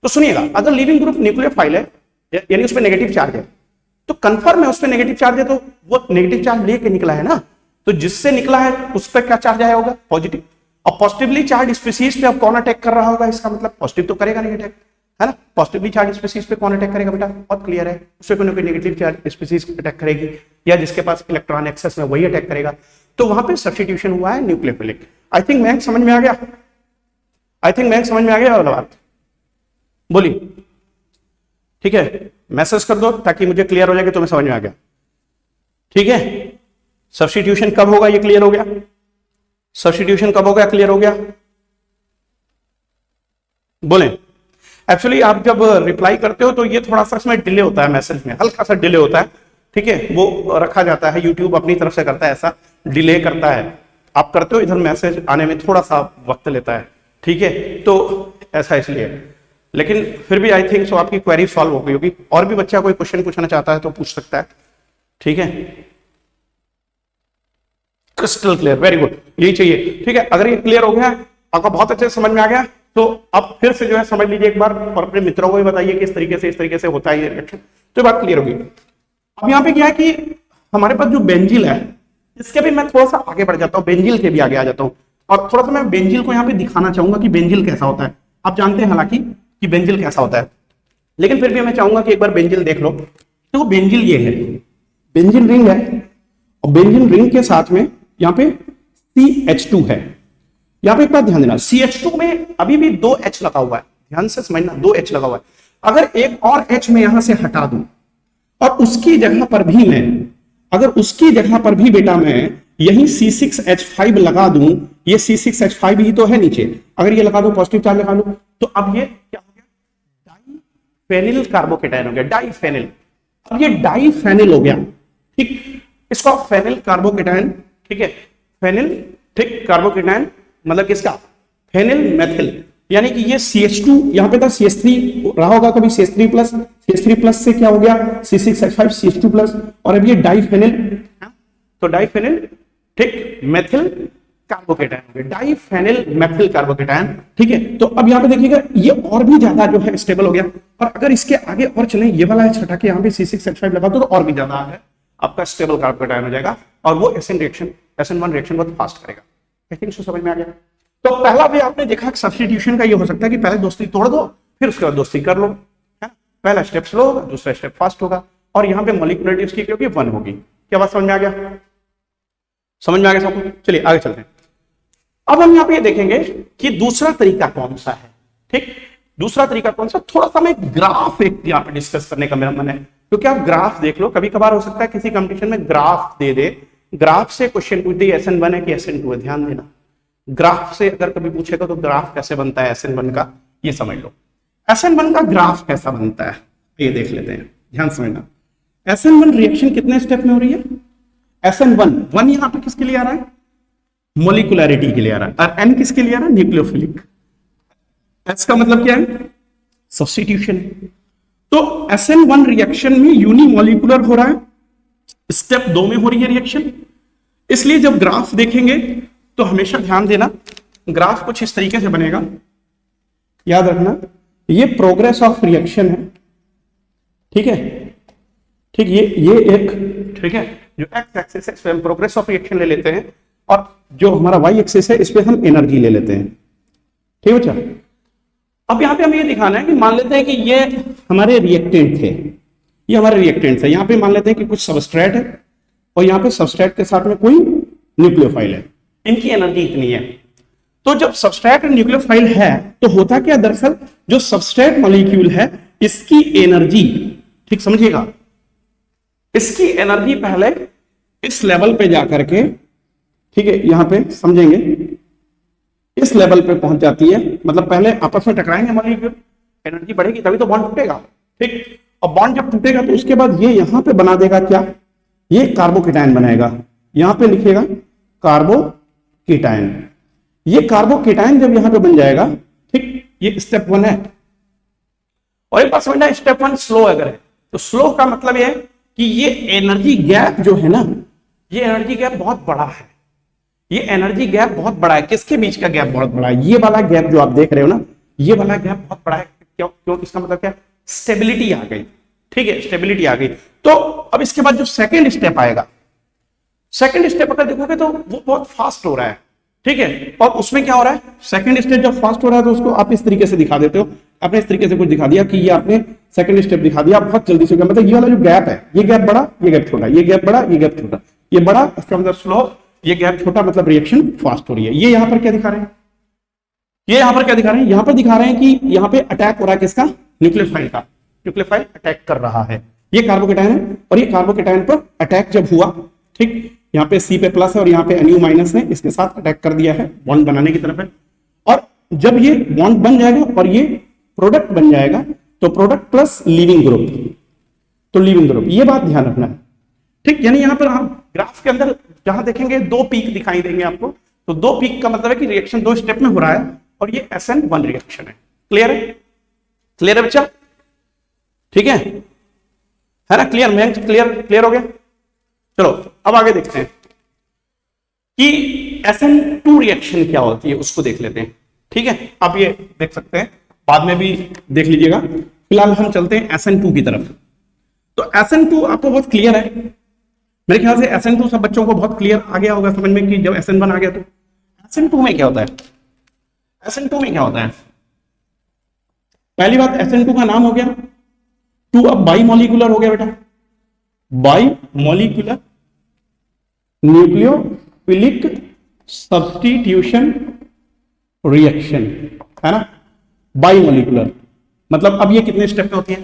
तो सुनिएगा, अगर लिविंग ग्रुप न्यूक्लियोफाइल है यानी उसमें नेगेटिव चार्ज है, तो कंफर्म है उसमें नेगेटिव चार्ज है, तो वो नेगेटिव चार्ज लेके निकला है ना, तो जिससे निकला है उस पर क्या चार्ज आया होगा, पॉजिटिव। और पॉजिटिवली चार्ज स्पीसीज पे अब कौन अटैक कर रहा होगा, इसका मतलब पॉजिटिव तो करेगा नहीं अटैक, है ना। पॉजिटिवली चार्ज स्पीसीज पे कौन अटैक करेगा बेटा, बहुत क्लियर है, उससे कोई ना कोई नेगेटिव चार्ज स्पीसीज अटैक करेगी, या जिसके पास इलेक्ट्रॉन एक्सेस में वही अटैक करेगा। तो वहां पे सब्स्टिट्यूशन हुआ है न्यूक्लियोफिलिक। आई थिंक मैंने समझ में आ गया, आई थिंक मैंने समझ में आ गया वाला बात, बोलिए। ठीक है, मैसेज कर दो ताकि मुझे क्लियर हो जाए कि तुम्हें समझ में आ गया। ठीक है, सब्स्टिट्यूशन कब होगा ये क्लियर हो गया, सब्स्टिट्यूशन कब होगा क्लियर हो गया, बोले। एक्चुअली आप जब रिप्लाई करते हो तो ये थोड़ा सा इसमें डिले होता है, मैसेज में हल्का सा डिले होता है। ठीक है, वो रखा जाता है, यूट्यूब अपनी तरफ से करता है, ऐसा डिले करता है। आप करते हो इधर मैसेज आने में थोड़ा सा वक्त लेता है। ठीक है, तो ऐसा इसलिए, लेकिन फिर भी आई थिंक सो आपकी क्वेरी सॉल्व हो गई होगी। और भी बच्चा कोई क्वेश्चन पूछना चाहता है तो पूछ सकता है। ठीक है, क्रिस्टल क्लियर, वेरी गुड, यही चाहिए। ठीक है, अगर ये क्लियर हो गया, आपको बहुत अच्छे से समझ में आ गया, तो अब फिर से जो है समझ लीजिए एक बार, और अपने मित्रों को भी बताइए कि इस तरीके से होता है ये रिएक्शन, तो बात क्लियर होगी। अब यहाँ पे क्या है कि हमारे पास जो बेंजिल है, इसके भी मैं थोड़ा सा आगे बढ़ जाता हूँ, बेंजिल के भी आगे आ जाता हूँ, और थोड़ा सा मैं बेंजिल को यहाँ पे दिखाना चाहूंगा कि बेंजिल कैसा होता है। आप जानते हैं हालांकि कि बेंजिल कैसा होता है, लेकिन फिर भी मैं चाहूंगा कि एक बार बेंजिल देख लो। तो बेंजिल ये है, बेंजिल रिंग है, और बेंजिल रिंग के साथ में यहाँ पे CH2 है। यहाँ पे एक बात ध्यान देना, CH2 में अभी भी 2 H लगा हुआ है, ध्यान से समझना, 2 H लगा हुआ है। अगर एक और H में यहां से हटा दूं और उसकी जगह पर भी मैं, अगर उसकी जगह पर भी बेटा मैं यही C6H5 लगा दूं, ये C6H5 ही तो है नीचे, अगर ये लगा दूं, पॉजिटिव चार्ज लगा दूं, तो अब ये क्या हो गया, डाइफेनिल कार्बोकेटायन हो गया, डाइफेनिल। अब ये डाइफेनिल हो गया। ठीक, इसको आप फेनिल कार्बोकेटायन, ठीक है, फेनिल, ठीक, कार्बोकेटायन मतलब किसका, फेनिल मेथिल, यानी कि ये CH2 यहां पे था, CH3 रहा होगा कभी, CH3 प्लस से क्या हो गया, C6H5 CH2 प्लस, और अब ये डाइफेनिल, तो डाइफेनिल, ठीक, मेथिल कार्बोकेटायन हो गया, डाइफेनिल मेथिल कार्बोकेटायन। ठीक है, तो अब यहाँ पे देखिएगा ये और भी ज्यादा जो है स्टेबल हो गया, और अगर इसके आगे और चलें, ये वाला H हटा के यहाँ पे C6H5 लगा दो, तो और भी ज्यादा आगे आपका स्टेबल कार्बोकेटायन हो जाएगा, और वो SN1 रिएक्शन बहुत फास्ट करेगा। आई थिंक समझ में आ गया। तो पहला भी आपने देखा सब्स्टिट्यूशन का ये हो सकता है कि पहले दोस्ती तोड़ दो, फिर उसके बाद दोस्ती कर लो, है, पहला स्टेप स्लो होगा, दूसरा स्टेप फास्ट होगा, और यहाँ पे मॉलिक्यूलरिटी उसकी क्योंकि 1 होगी। क्या बात समझ में आ गया, समझ में आ गया सबको। चलिए आगे चलते हैं। अब हम यहाँ पे देखेंगे कि दूसरा तरीका कौन सा है। ठीक, दूसरा तरीका कौन सा, थोड़ा सा मैं ग्राफ एक यहाँ पे डिस्कस करने का मेरा मन है, क्योंकि आप ग्राफ देख लो, कभी कभार हो सकता है किसी कंपटीशन में ग्राफ दे दे, ग्राफ से क्वेश्चन पूछ दे SN1 है कि SN2 है, ध्यान देना, ग्राफ से अगर कभी पूछेगा तो ग्राफ कैसे बनता है SN1 का, ये समझ लो। SN1 का ग्राफ कैसा बनता है ये देख लेते हैं, ध्यान समझना। SN1 रिएक्शन कितने स्टेप में हो रही है, SN1 यहां पे किसके लिए आ रहा है, मोलिकुलरिटी के लिए आ रहा है, और N किसके लिए आ रहा है, न्यूक्लियोफिलिक। S का मतलब क्या है, सब्स्टिट्यूशन। तो SN1 रिएक्शन में यूनिमोलिकुलर हो रहा है, स्टेप 2 में हो रही है रिएक्शन, इसलिए जब ग्राफ देखेंगे तो हमेशा ध्यान देना, ग्राफ कुछ इस तरीके से बनेगा, याद रखना, ये प्रोग्रेस ऑफ रिएक्शन है, ठीक है, ठीक, ये एक, ठीक है, जो एक्स एक्सिस है इस पे हम प्रोग्रेस ऑफ रिएक्शन ले लेते हैं, और जो हमारा वाई एक्सिस है इस पे हम एनर्जी ले लेते हैं। ठीक है बच्चा, अब यहां पे हमें ये दिखाना है कि मान लेते हैं कि ये हमारे रिएक्टेंट थे, ये हमारे रिएक्टेंट है, यहां पे मान लेते हैं कि कुछ सबस्ट्रेट है, और यहां पे सबस्ट्रेट के साथ में कोई न्यूक्लियोफाइल है, इनकी एनर्जी इतनी है। तो जब सबस्ट्रेट और न्यूक्लियोफाइल है तो होता क्या, दरअसल जो सबस्ट्रेट मॉलिक्यूल है इसकी एनर्जी, ठीक समझिएगा, इसकी एनर्जी पहले इस लेवल पे जाकर के, ठीक है, यहां पे समझेंगे, इस लेवल पे पहुंच जाती है, मतलब पहले आपस में टकराएंगे मॉलिक्यूल, एनर्जी बढ़ेगी तभी तो बॉन्ड टूटेगा, ठीक। और बॉन्ड जब टूटेगा तो उसके बाद ये यहां पे बना देगा क्या, ये कार्बोकेटायन बनाएगा, यहां पे लिखेगा कार्बोकेटायन। ये कार्बोकेटायन जब यहां पे बन जाएगा, ठीक, ये स्टेप 1 है। और एक बात समझना, स्टेप 1 स्लो अगर है तो स्लो का मतलब यह है कि ये एनर्जी गैप जो है ना, ये एनर्जी गैप बहुत बड़ा है, ये एनर्जी गैप बहुत बड़ा है। किसके बीच का गैप बहुत बड़ा है, ये वाला गैप जो आप देख रहे हो ना, ये वाला गैप बहुत बड़ा है। क्यों क्यों इसका मतलब क्या, स्टेबिलिटी आ गई, ठीक है, स्टेबिलिटी आ गई। तो अब इसके बाद जो सेकंड स्टेप आएगा, सेकंड स्टेप अगर देखोगे तो वो बहुत फास्ट हो रहा है, ठीक है। और उसमें क्या हो रहा है, सेकंड स्टेप जब फास्ट हो रहा है तो उसको आप इस तरीके से दिखा देते हो, आपने इस तरीके से कुछ दिखा दिया कि ये आपने सेकंड स्टेप दिखा दिया, बहुत जल्दी से, मतलब ये वाला जो गैप है, ये गैप बड़ा, ये गैप छोटा, ये गैप बड़ा, ये गैप छोटा, ये बड़ा फ्रॉम द स्लो, ये गैप छोटा, मतलब रिएक्शन फास्ट हो रही है। ये यहां पर क्या दिखा रहे हैं, ये यहां पर क्या दिखा रहे हैं, यहां पर दिखा रहे हैं कि यहां पे अटैक हो रहा है किसका, न्यूक्लियोफाइल का, न्यूक्लियोफाइल अटैक कर रहा है। ये कार्बोकेटायन है और ये कार्बोकेटायन पर अटैक जब हुआ, ठीक, यहाँ पे C पे प्लस है और यहाँ पे Nu माइनस ने इसके साथ अटैक कर दिया है, बॉन्ड बनाने की तरफ है। और जब ये बॉन्ड बन जाएगा और ये प्रोडक्ट बन जाएगा तो प्रोडक्ट प्लस लीविंग ग्रुप, तो लीविंग ग्रुप, ये बात ध्यान रखना है, ठीक। यानी यहां पर हम ग्राफ के अंदर जहां देखेंगे 2 पीक दिखाई देंगे आपको, तो 2 पीक का मतलब है कि रिएक्शन 2 स्टेप में हो रहा है और ये SN1 रिएक्शन है। क्लियर है, क्लियर है बच्चा, ठीक है ना, क्लियर मैं, क्लियर हो गया। चलो अब आगे देखते हैं कि SN2 रिएक्शन क्या होती है, उसको देख लेते हैं, ठीक है। आप ये देख सकते हैं, बाद में भी देख लीजिएगा, फिलहाल हम चलते हैं SN2 की तरफ। तो SN2 आपको बहुत क्लियर है, मेरे ख्याल से SN2 सब बच्चों को बहुत क्लियर आ गया होगा समझ में कि जब SN1 आ गया तो SN2 में क्या होता है। SN2 में क्या होता है, पहली बात SN2 का नाम हो गया 2, अब बाई मॉलिक्यूलर हो गया बेटा, by molecular nucleophilic substitution reaction, है ना, बाई मॉलिक्यूलर, मतलब अब ये कितने स्टेप में होती है।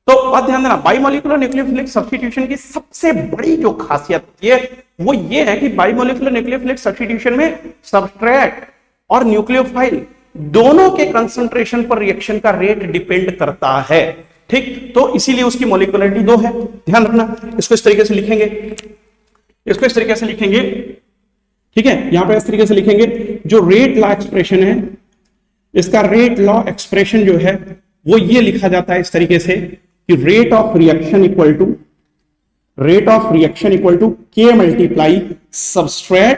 तो बात ध्यान देना, बाइमोलिकुलर न्यूक्लियोफिलिक सब्स्टिट्यूशन की सबसे बड़ी जो खासियत है वो ये है कि बाइमोलिकुलर न्यूक्लियोफिलिक सब्स्टिट्यूशन में सबस्ट्रेट और न्यूक्लियोफाइल दोनों के कंसंट्रेशन पर रिएक्शन का रेट डिपेंड करता है, ठीक। तो इसीलिए उसकी मॉलिक्यूलरिटी 2 है, ध्यान रखना। इसको इस तरीके से लिखेंगे, इसको इस तरीके से लिखेंगे, ठीक है। यहां पर इस तरीके से लिखेंगे, जो रेट लॉ एक्सप्रेशन है, इसका रेट लॉ एक्सप्रेशन जो है वो ये लिखा जाता है इस तरीके से कि rate of reaction equal to K multiply substrate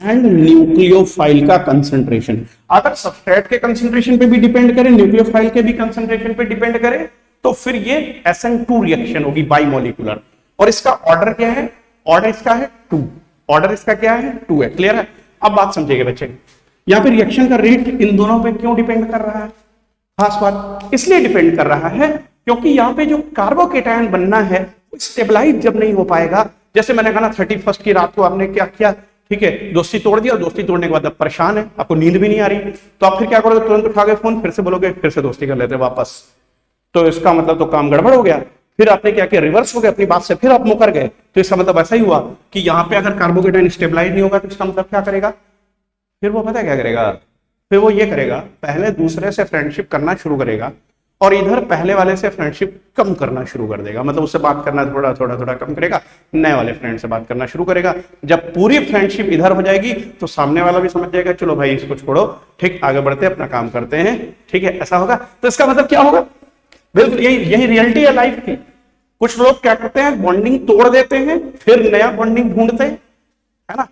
and nucleophile का कंसंट्रेशन। अगर सबस्ट्रेट के कंसंट्रेशन पे भी डिपेंड करे, न्यूक्लियोफाइल के भी कंसंट्रेशन पे डिपेंड करे, तो फिर ये SN2 रिएक्शन होगी बाइमोलिकुलर। और इसका ऑर्डर क्या है, ऑर्डर इसका है 2, ऑर्डर इसका क्या है 2 है, क्लियर है। अब बात समझिएगा बच्चे, यहां पे रिएक्शन का रेट इन दोनों पे क्यों डिपेंड कर रहा है, खास बात इसलिए डिपेंड कर रहा है क्योंकि यहाँ पे जो कार्बोकेटायन बनना है स्टेबलाइज जब नहीं हो पाएगा, जैसे मैंने कहा ना 31 की रात को आपने क्या किया, ठीक है, दोस्ती तोड़ दिया, दोस्ती तोड़ने के बाद आप परेशान है, आपको नींद भी नहीं आ रही, तो आप फिर क्या करोगे, तुरंत उठाओगे फोन, फिर से बोलोगे, फिर से दोस्ती कर लेते वापस, तो इसका मतलब तो काम गड़बड़ हो गया। फिर आपने क्या किया, रिवर्स हो गया अपनी बात से, फिर आप मुकर गए, तो इसका मतलब ऐसा ही हुआ कि यहाँ पे अगर कार्बोकेटायन स्टेबलाइज नहीं होगा तो इसका मतलब क्या करेगा, फिर वो पता क्या करेगा, फिर वो ये करेगा, पहले दूसरे से फ्रेंडशिप करना शुरू करेगा और इधर पहले वाले से फ्रेंडशिप कम करना शुरू कर देगा, मतलब उससे बात करना थोड़ा थोड़ा थोड़ा कम करेगा, नए वाले फ्रेंड से बात करना शुरू करेगा। जब पूरी फ्रेंडशिप इधर हो जाएगी तो सामने वाला भी समझ जाएगा, चलो भाई इसको छोड़ो, ठीक, आगे बढ़ते अपना काम करते हैं, ठीक है, ऐसा होगा। तो इसका मतलब क्या होगा, बिल्कुल यही रियलिटी है लाइफ की। कुछ लोग क्या करते हैं, बॉन्डिंग तोड़ देते हैं, फिर नया बॉन्डिंग ढूंढते हैं, है ना,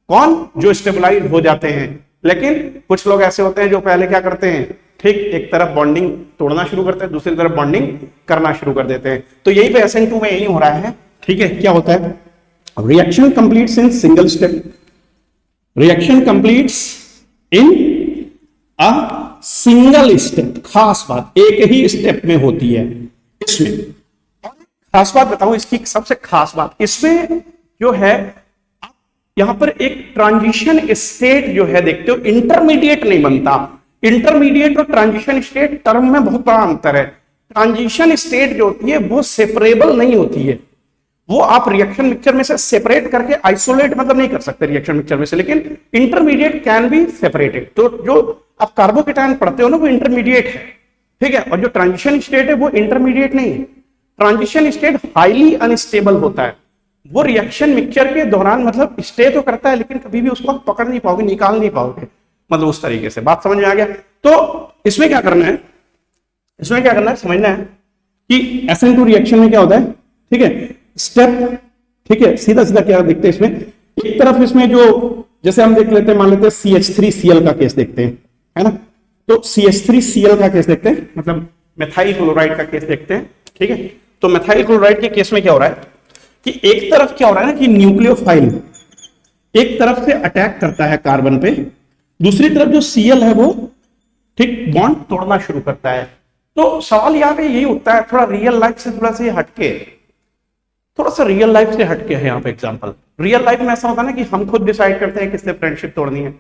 कौन, जो स्टेबलाइज हो जाते हैं। लेकिन कुछ लोग ऐसे होते हैं जो पहले क्या करते हैं, ठीक, एक तरफ बॉन्डिंग तोड़ना शुरू करते हैं, दूसरी तरफ बॉन्डिंग करना शुरू कर देते हैं। तो यही पे SN2 में यही हो रहा है, ठीक है। क्या होता है, reaction completes in single step, reaction completes in a single step, खास बात एक ही स्टेप में होती है इसमें। खास बात बताऊं, इसकी सबसे खास बात इसमें जो है, यहां पर एक ट्रांजिशन स्टेट जो है, देखते हो इंटरमीडिएट नहीं बनता। इंटरमीडिएट और ट्रांजिशन स्टेट टर्म में बहुत बड़ा अंतर है। ट्रांजिशन स्टेट जो होती है वो सेपरेबल नहीं होती है, वो आप रिएक्शन मिक्सचर में से सेपरेट करके आइसोलेट मतलब नहीं कर सकते रिएक्शन मिक्सचर में से, लेकिन इंटरमीडिएट कैन बी सेपरेटेड। तो जो आप कार्बोकेटायन पढ़ते हो ना वो इंटरमीडिएट है, ठीक है, और जो ट्रांजिशन स्टेट है वो इंटरमीडिएट नहीं है। ट्रांजिशन स्टेट हाईली अनस्टेबल होता है, वो रिएक्शन मिक्सचर के दौरान मतलब स्टे तो करता है लेकिन कभी भी उसको पकड़ नहीं पाओगे, निकाल नहीं पाओगे, मतलब उस तरीके से। बात समझ में आ गया? तो इसमें क्या करना है, इसमें क्या करना है, समझना है कि SN2 रिएक्शन में क्या होता है, ठीक है, स्टेप, ठीक है, सीधा सीधा क्या देखते हैं इसमें, एक तरफ इसमें जो जैसे हम देख लेते हैं, मान लेते हैं CH3Cl का केस देखते हैं, है ना, तो CH3Cl का केस देखते हैं, मतलब मेथाइल क्लोराइड का केस देखते हैं, ठीक है। तो मेथाइल क्लोराइड के केस में क्या हो रहा है कि एक तरफ क्या हो रहा है ना कि न्यूक्लियोफाइल एक तरफ से अटैक करता है कार्बन पे, दूसरी तरफ जो Cl है वो ठीक बॉन्ड तोड़ना शुरू करता है। तो सवाल यहाँ पे यही उठता है, थोड़ा रियल लाइफ से थोड़ा सा हटके, थोड़ा सा रियल लाइफ से हटके है यहाँ पे एग्जांपल। रियल लाइफ में ऐसा होता है ना कि हम खुद डिसाइड करते हैं किससे फ्रेंडशिप तोड़नी है।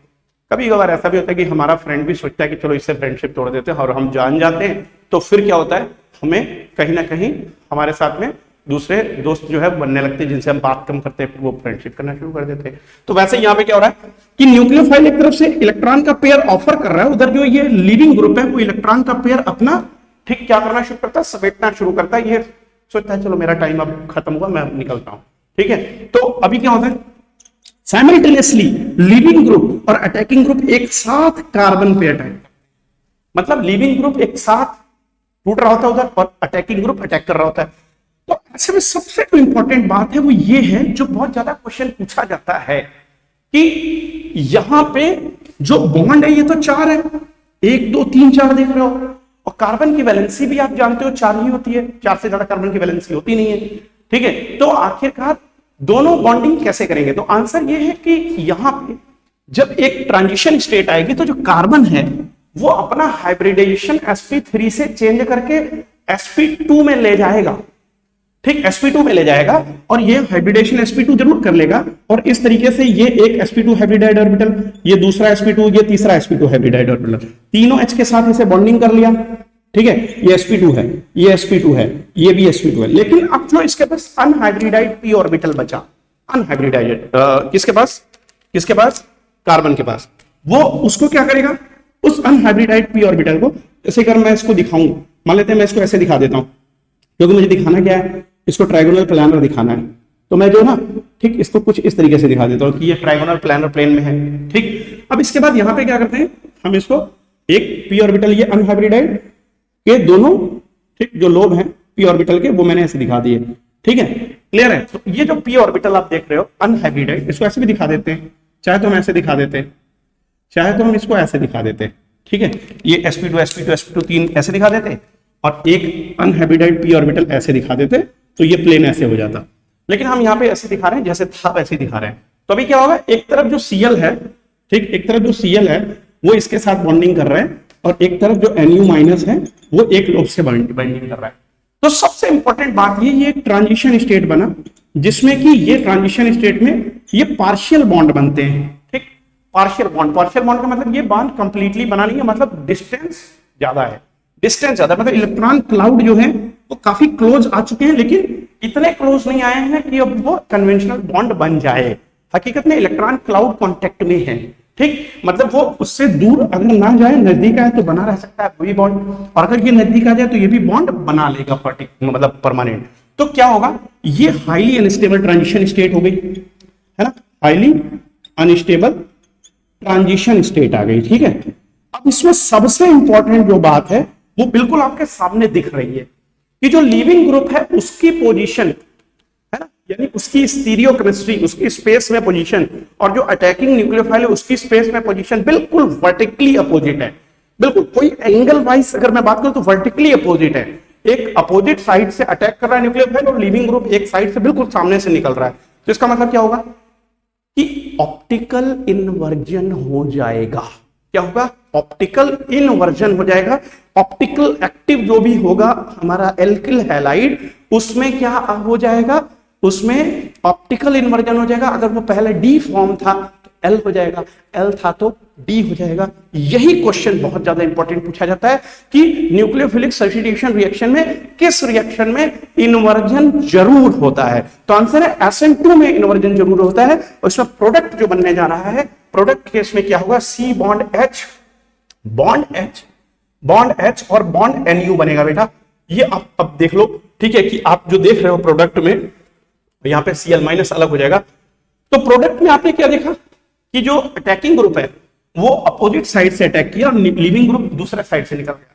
कभी कभार ऐसा भी होता है कि हमारा फ्रेंड भी सोचता है कि चलो इससे फ्रेंडशिप तोड़ देते हैं, और हम जान जाते हैं, तो फिर क्या होता है, हमें कहीं ना कहीं हमारे साथ में दूसरे दोस्त जो है बनने लगते हैं जिनसे हम बात कम करते हैं, फिर वो फ्रेंडशिप करना शुरू कर देते हैं। तो वैसे यहाँ पे क्या हो रहा है कि न्यूक्लियोफाइल एक तरफ से इलेक्ट्रॉन का पेयर ऑफर कर रहा है, उधर जो ये लीविंग ग्रुप है वो इलेक्ट्रॉन का पेयर अपना ठीक क्या करना शुरू करता है, समेटना शुरू करता है। ये सोचता है चलो मेरा टाइम अब खत्म हुआ, मैं निकलता हूं, ठीक है। तो अभी क्या होता है, साइमल्टेनियसली लीविंग ग्रुप और अटैकिंग ग्रुप एक साथ कार्बन पे अटैक, मतलब लीविंग ग्रुप एक साथ टूट रहा होता है उधर और अटैकिंग ग्रुप अटैक कर रहा होता है। तो ऐसे में सबसे जो इंपॉर्टेंट बात है वो ये है, जो बहुत ज्यादा क्वेश्चन पूछा जाता है कि यहां पे जो बॉन्ड है ये तो 4 है, 1 2 3 4 देख रहे हो, और कार्बन की वैलेंसी भी आप जानते हो 4 ही होती है, 4 से ज्यादा कार्बन की वैलेंसी होती नहीं है, ठीक है। तो आखिरकार दोनों बॉन्डिंग कैसे करेंगे, तो आंसर ये है कि यहां पे जब एक ट्रांजिशन स्टेट आएगी तो जो कार्बन है वो अपना हाइब्रिडाइजेशन sp3 से चेंज करके sp2 में ले जाएगा, ठीक, sp2 में ले जाएगा, और ये हाइब्रिडेशन sp2 जरूर कर लेगा, और इस तरीके से ये एक sp2 हाइब्रिडाइड ऑर्बिटल, ये दूसरा sp2, ये तीसरा sp2 हाइब्रिडाइड ऑर्बिटल, तीनों H के साथ इसे बॉन्डिंग कर लिया, ठीक है। ये sp2 है, ये sp2 है, ये भी sp2 है, लेकिन अब जो इसके पास अनहाइब्रिडाइड p ऑर्बिटल बचा, अनहाइब्रिडाइड किसके पास कार्बन के पास, वो उसको क्या करेगा, उस अनहाइब्रिडाइड p ऑर्बिटल को, जैसे अगर मैं इसको दिखाऊं, मान लेते हैं मैं इसको ऐसे दिखा देता हूं, क्योंकि मुझे दिखाना क्या है, इसको ट्रायगोनल प्लानर दिखाना है, तो मैं जो ना ठीक इसको कुछ इस तरीके से दिखा देता हूं कि ये ट्रायगोनल प्लानर प्लेन में है, ठीक। अब इसके बाद यहां पे क्या करते हैं, हम इसको एक p ऑर्बिटल, ये अनहाइब्रिडाइड के दोनों ठीक जो लोब हैं p ऑर्बिटल के, वो मैंने ऐसे दिखा दिए, ठीक है, क्लियर है। तो ये जो p ऑर्बिटल आप देख रहे हो अनहाइब्रिडाइड, इसको ऐसे भी दिखा देते हैं, चाहे तो हम ऐसे दिखा देते हैं, चाहे तो हम इसको ऐसे दिखा देते हैं, ठीक है, ये sp2 sp2 sp2 3 ऐसे दिखा देते, और एक अनहाइब्रिडाइड p ऑर्बिटल ऐसे दिखा देते, तो ये प्लेन ऐसे हो जाता। लेकिन हम यहाँ पे ऐसे दिखा रहे हैं, जैसे था वैसे दिखा रहे हैं। तो अभी क्या होगा, एक तरफ जो Cl है, ठीक, एक तरफ जो Cl है वो इसके साथ बॉन्डिंग कर रहा है, और एक तरफ जो Nu माइनस है वो एक लोब से बॉन्डिंग कर रहा है। तो सबसे इंपॉर्टेंट बात ये एक ट्रांजिशन स्टेट बना, जिसमें कि ये ट्रांजिशन स्टेट में ये पार्शियल बॉन्ड बनते हैं, ठीक, पार्शियल बॉन्ड का मतलब ये बॉन्ड कंप्लीटली बना नहीं है, मतलब डिस्टेंस ज्यादा है, डिस्टेंस ज्यादा, मतलब इलेक्ट्रॉन क्लाउड जो है वो काफी क्लोज आ चुके हैं, लेकिन इतने क्लोज नहीं आए हैं कि अब वो कन्वेंशनल बॉन्ड बन जाए। हकीकत में इलेक्ट्रॉन क्लाउड कांटेक्ट में है, ठीक, मतलब वो उससे दूर अगर ना जाए, नजदीक आए तो बना रह सकता है वही बॉन्ड, और अगर ये नजदीक आ जाए तो ये भी बॉन्ड बना लेगा, मतलब परमानेंट। तो क्या होगा, ये हाईली अनस्टेबल ट्रांजिशन स्टेट हो गई, है ना, हाईली अनस्टेबल ट्रांजिशन स्टेट आ गई, ठीक है। अब इसमें सबसे इंपॉर्टेंट जो बात है वो बिल्कुल आपके सामने दिख रही है कि जो लीविंग ग्रुप है उसकी पोजीशन, है ना, यानी उसकी स्टीरियो केमिस्ट्री, उसकी स्पेस में पोजीशन, और जो अटैकिंग न्यूक्लियोफाइल है उसकी स्पेस में पोजीशन बिल्कुल वर्टिकली अपोजिट है, बिल्कुल कोई एंगल वाइज अगर मैं बात करूं तो वर्टिकली अपोजिट है। एक अपोजिट साइड से अटैक कर रहा है न्यूक्लियोफाइल, और लिविंग ग्रुप एक साइड से बिल्कुल सामने से निकल रहा है। तो इसका मतलब क्या होगा कि ऑप्टिकल इन्वर्जन हो जाएगा। क्या होगा, ऑप्टिकल इन्वर्जन हो जाएगा। ऑप्टिकल एक्टिव जो भी होगा हमारा एल्किल हैलाइड, उसमें क्या हो जाएगा, उसमें ऑप्टिकल इन्वर्जन हो जाएगा। अगर वो पहले डी फॉर्म था तो एल हो जाएगा, एल था तो डी हो जाएगा। यही क्वेश्चन बहुत ज्यादा इंपॉर्टेंट पूछा जाता है कि न्यूक्लियोफिलिक सब्स्टिट्यूशन रिएक्शन में किस रिएक्शन में इन्वर्जन जरूर होता है। तो आंसर है SN2 में इन्वर्जन जरूर होता है। और इसमें प्रोडक्ट जो बनने जा रहा है, प्रोडक्ट केस में क्या होगा, C बॉन्ड H और बॉन्ड NU बनेगा बेटा। ये आप अब देख लो, ठीक है, कि आप जो देख रहे हो प्रोडक्ट में यहां पे Cl- अलग हो जाएगा। तो प्रोडक्ट में आपने क्या देखा कि जो अटैकिंग ग्रुप है वो अपोजिट साइड से अटैक किया और लिविंग ग्रुप दूसरे साइड से निकल गया।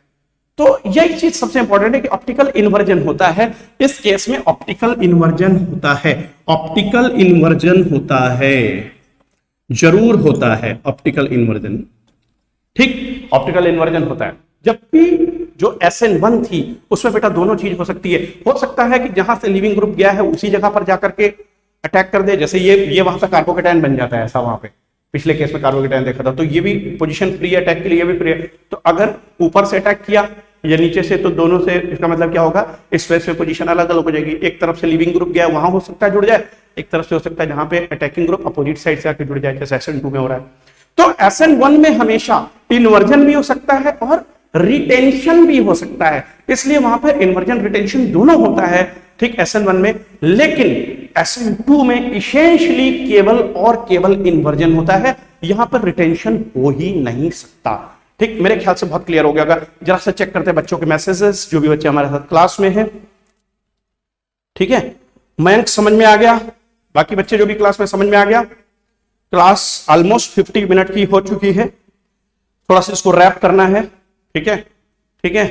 तो यही चीज सबसे इंपॉर्टेंट है कि ऑप्टिकल इन्वर्जन होता है। इस केस में ऑप्टिकल इन्वर्जन होता है, ऑप्टिकल इन्वर्जन होता है, जरूर होता है ऑप्टिकल इन्वर्जन। ठीक, ऑप्टिकल इन्वर्जन होता है। जबकि जो SN1 थी उसमें बेटा दोनों चीज हो सकती है। हो सकता है कि जहां से लिविंग ग्रुप गया है उसी जगह पर जाकर के अटैक कर दे, जैसे ये वहां पे कार्बोकेटायन बन जाता है, ऐसा वहां पे पिछले केस में कार्बोकेटायन देखा था। तो ये भी पोजीशन फ्री है अटैक के लिए, ये भी फ्री है। तो अगर ऊपर से अटैक किया या नीचे से, तो दोनों से इसका मतलब क्या होगा, स्पेस में पोजीशन अलग अलग हो जाएगी। एक तरफ से लिविंग ग्रुप गया वहां हो सकता है जुड़ जाए, एक तरफ से हो सकता है जहां पे अटैकिंग ग्रुप अपोजिट साइड से आके जुड़ जाए, जैसे SN2 में हो रहा है। तो SN1 में हमेशा इन्वर्जन भी हो सकता है और रिटेंशन भी हो सकता है, इसलिए वहां पर इन्वर्जन रिटेंशन दोनों होता है। ठीक, SN1 में। लेकिन SN2 में इसेंशियली केवल और केवल इन्वर्जन होता है, यहां पर रिटेंशन हो ही नहीं सकता। ठीक, मेरे ख्याल से बहुत क्लियर हो गया होगा। जरा सा चेक करते हैं बच्चों के मैसेजेस, जो भी बच्चे हमारे साथ क्लास में हैं। ठीक है, मयंक समझ में आ गया, बाकी बच्चे जो भी क्लास में समझ में आ गया। क्लास ऑलमोस्ट 50 मिनट की हो चुकी है, थोड़ा सा इसको रैप करना है। ठीक है, ठीक है,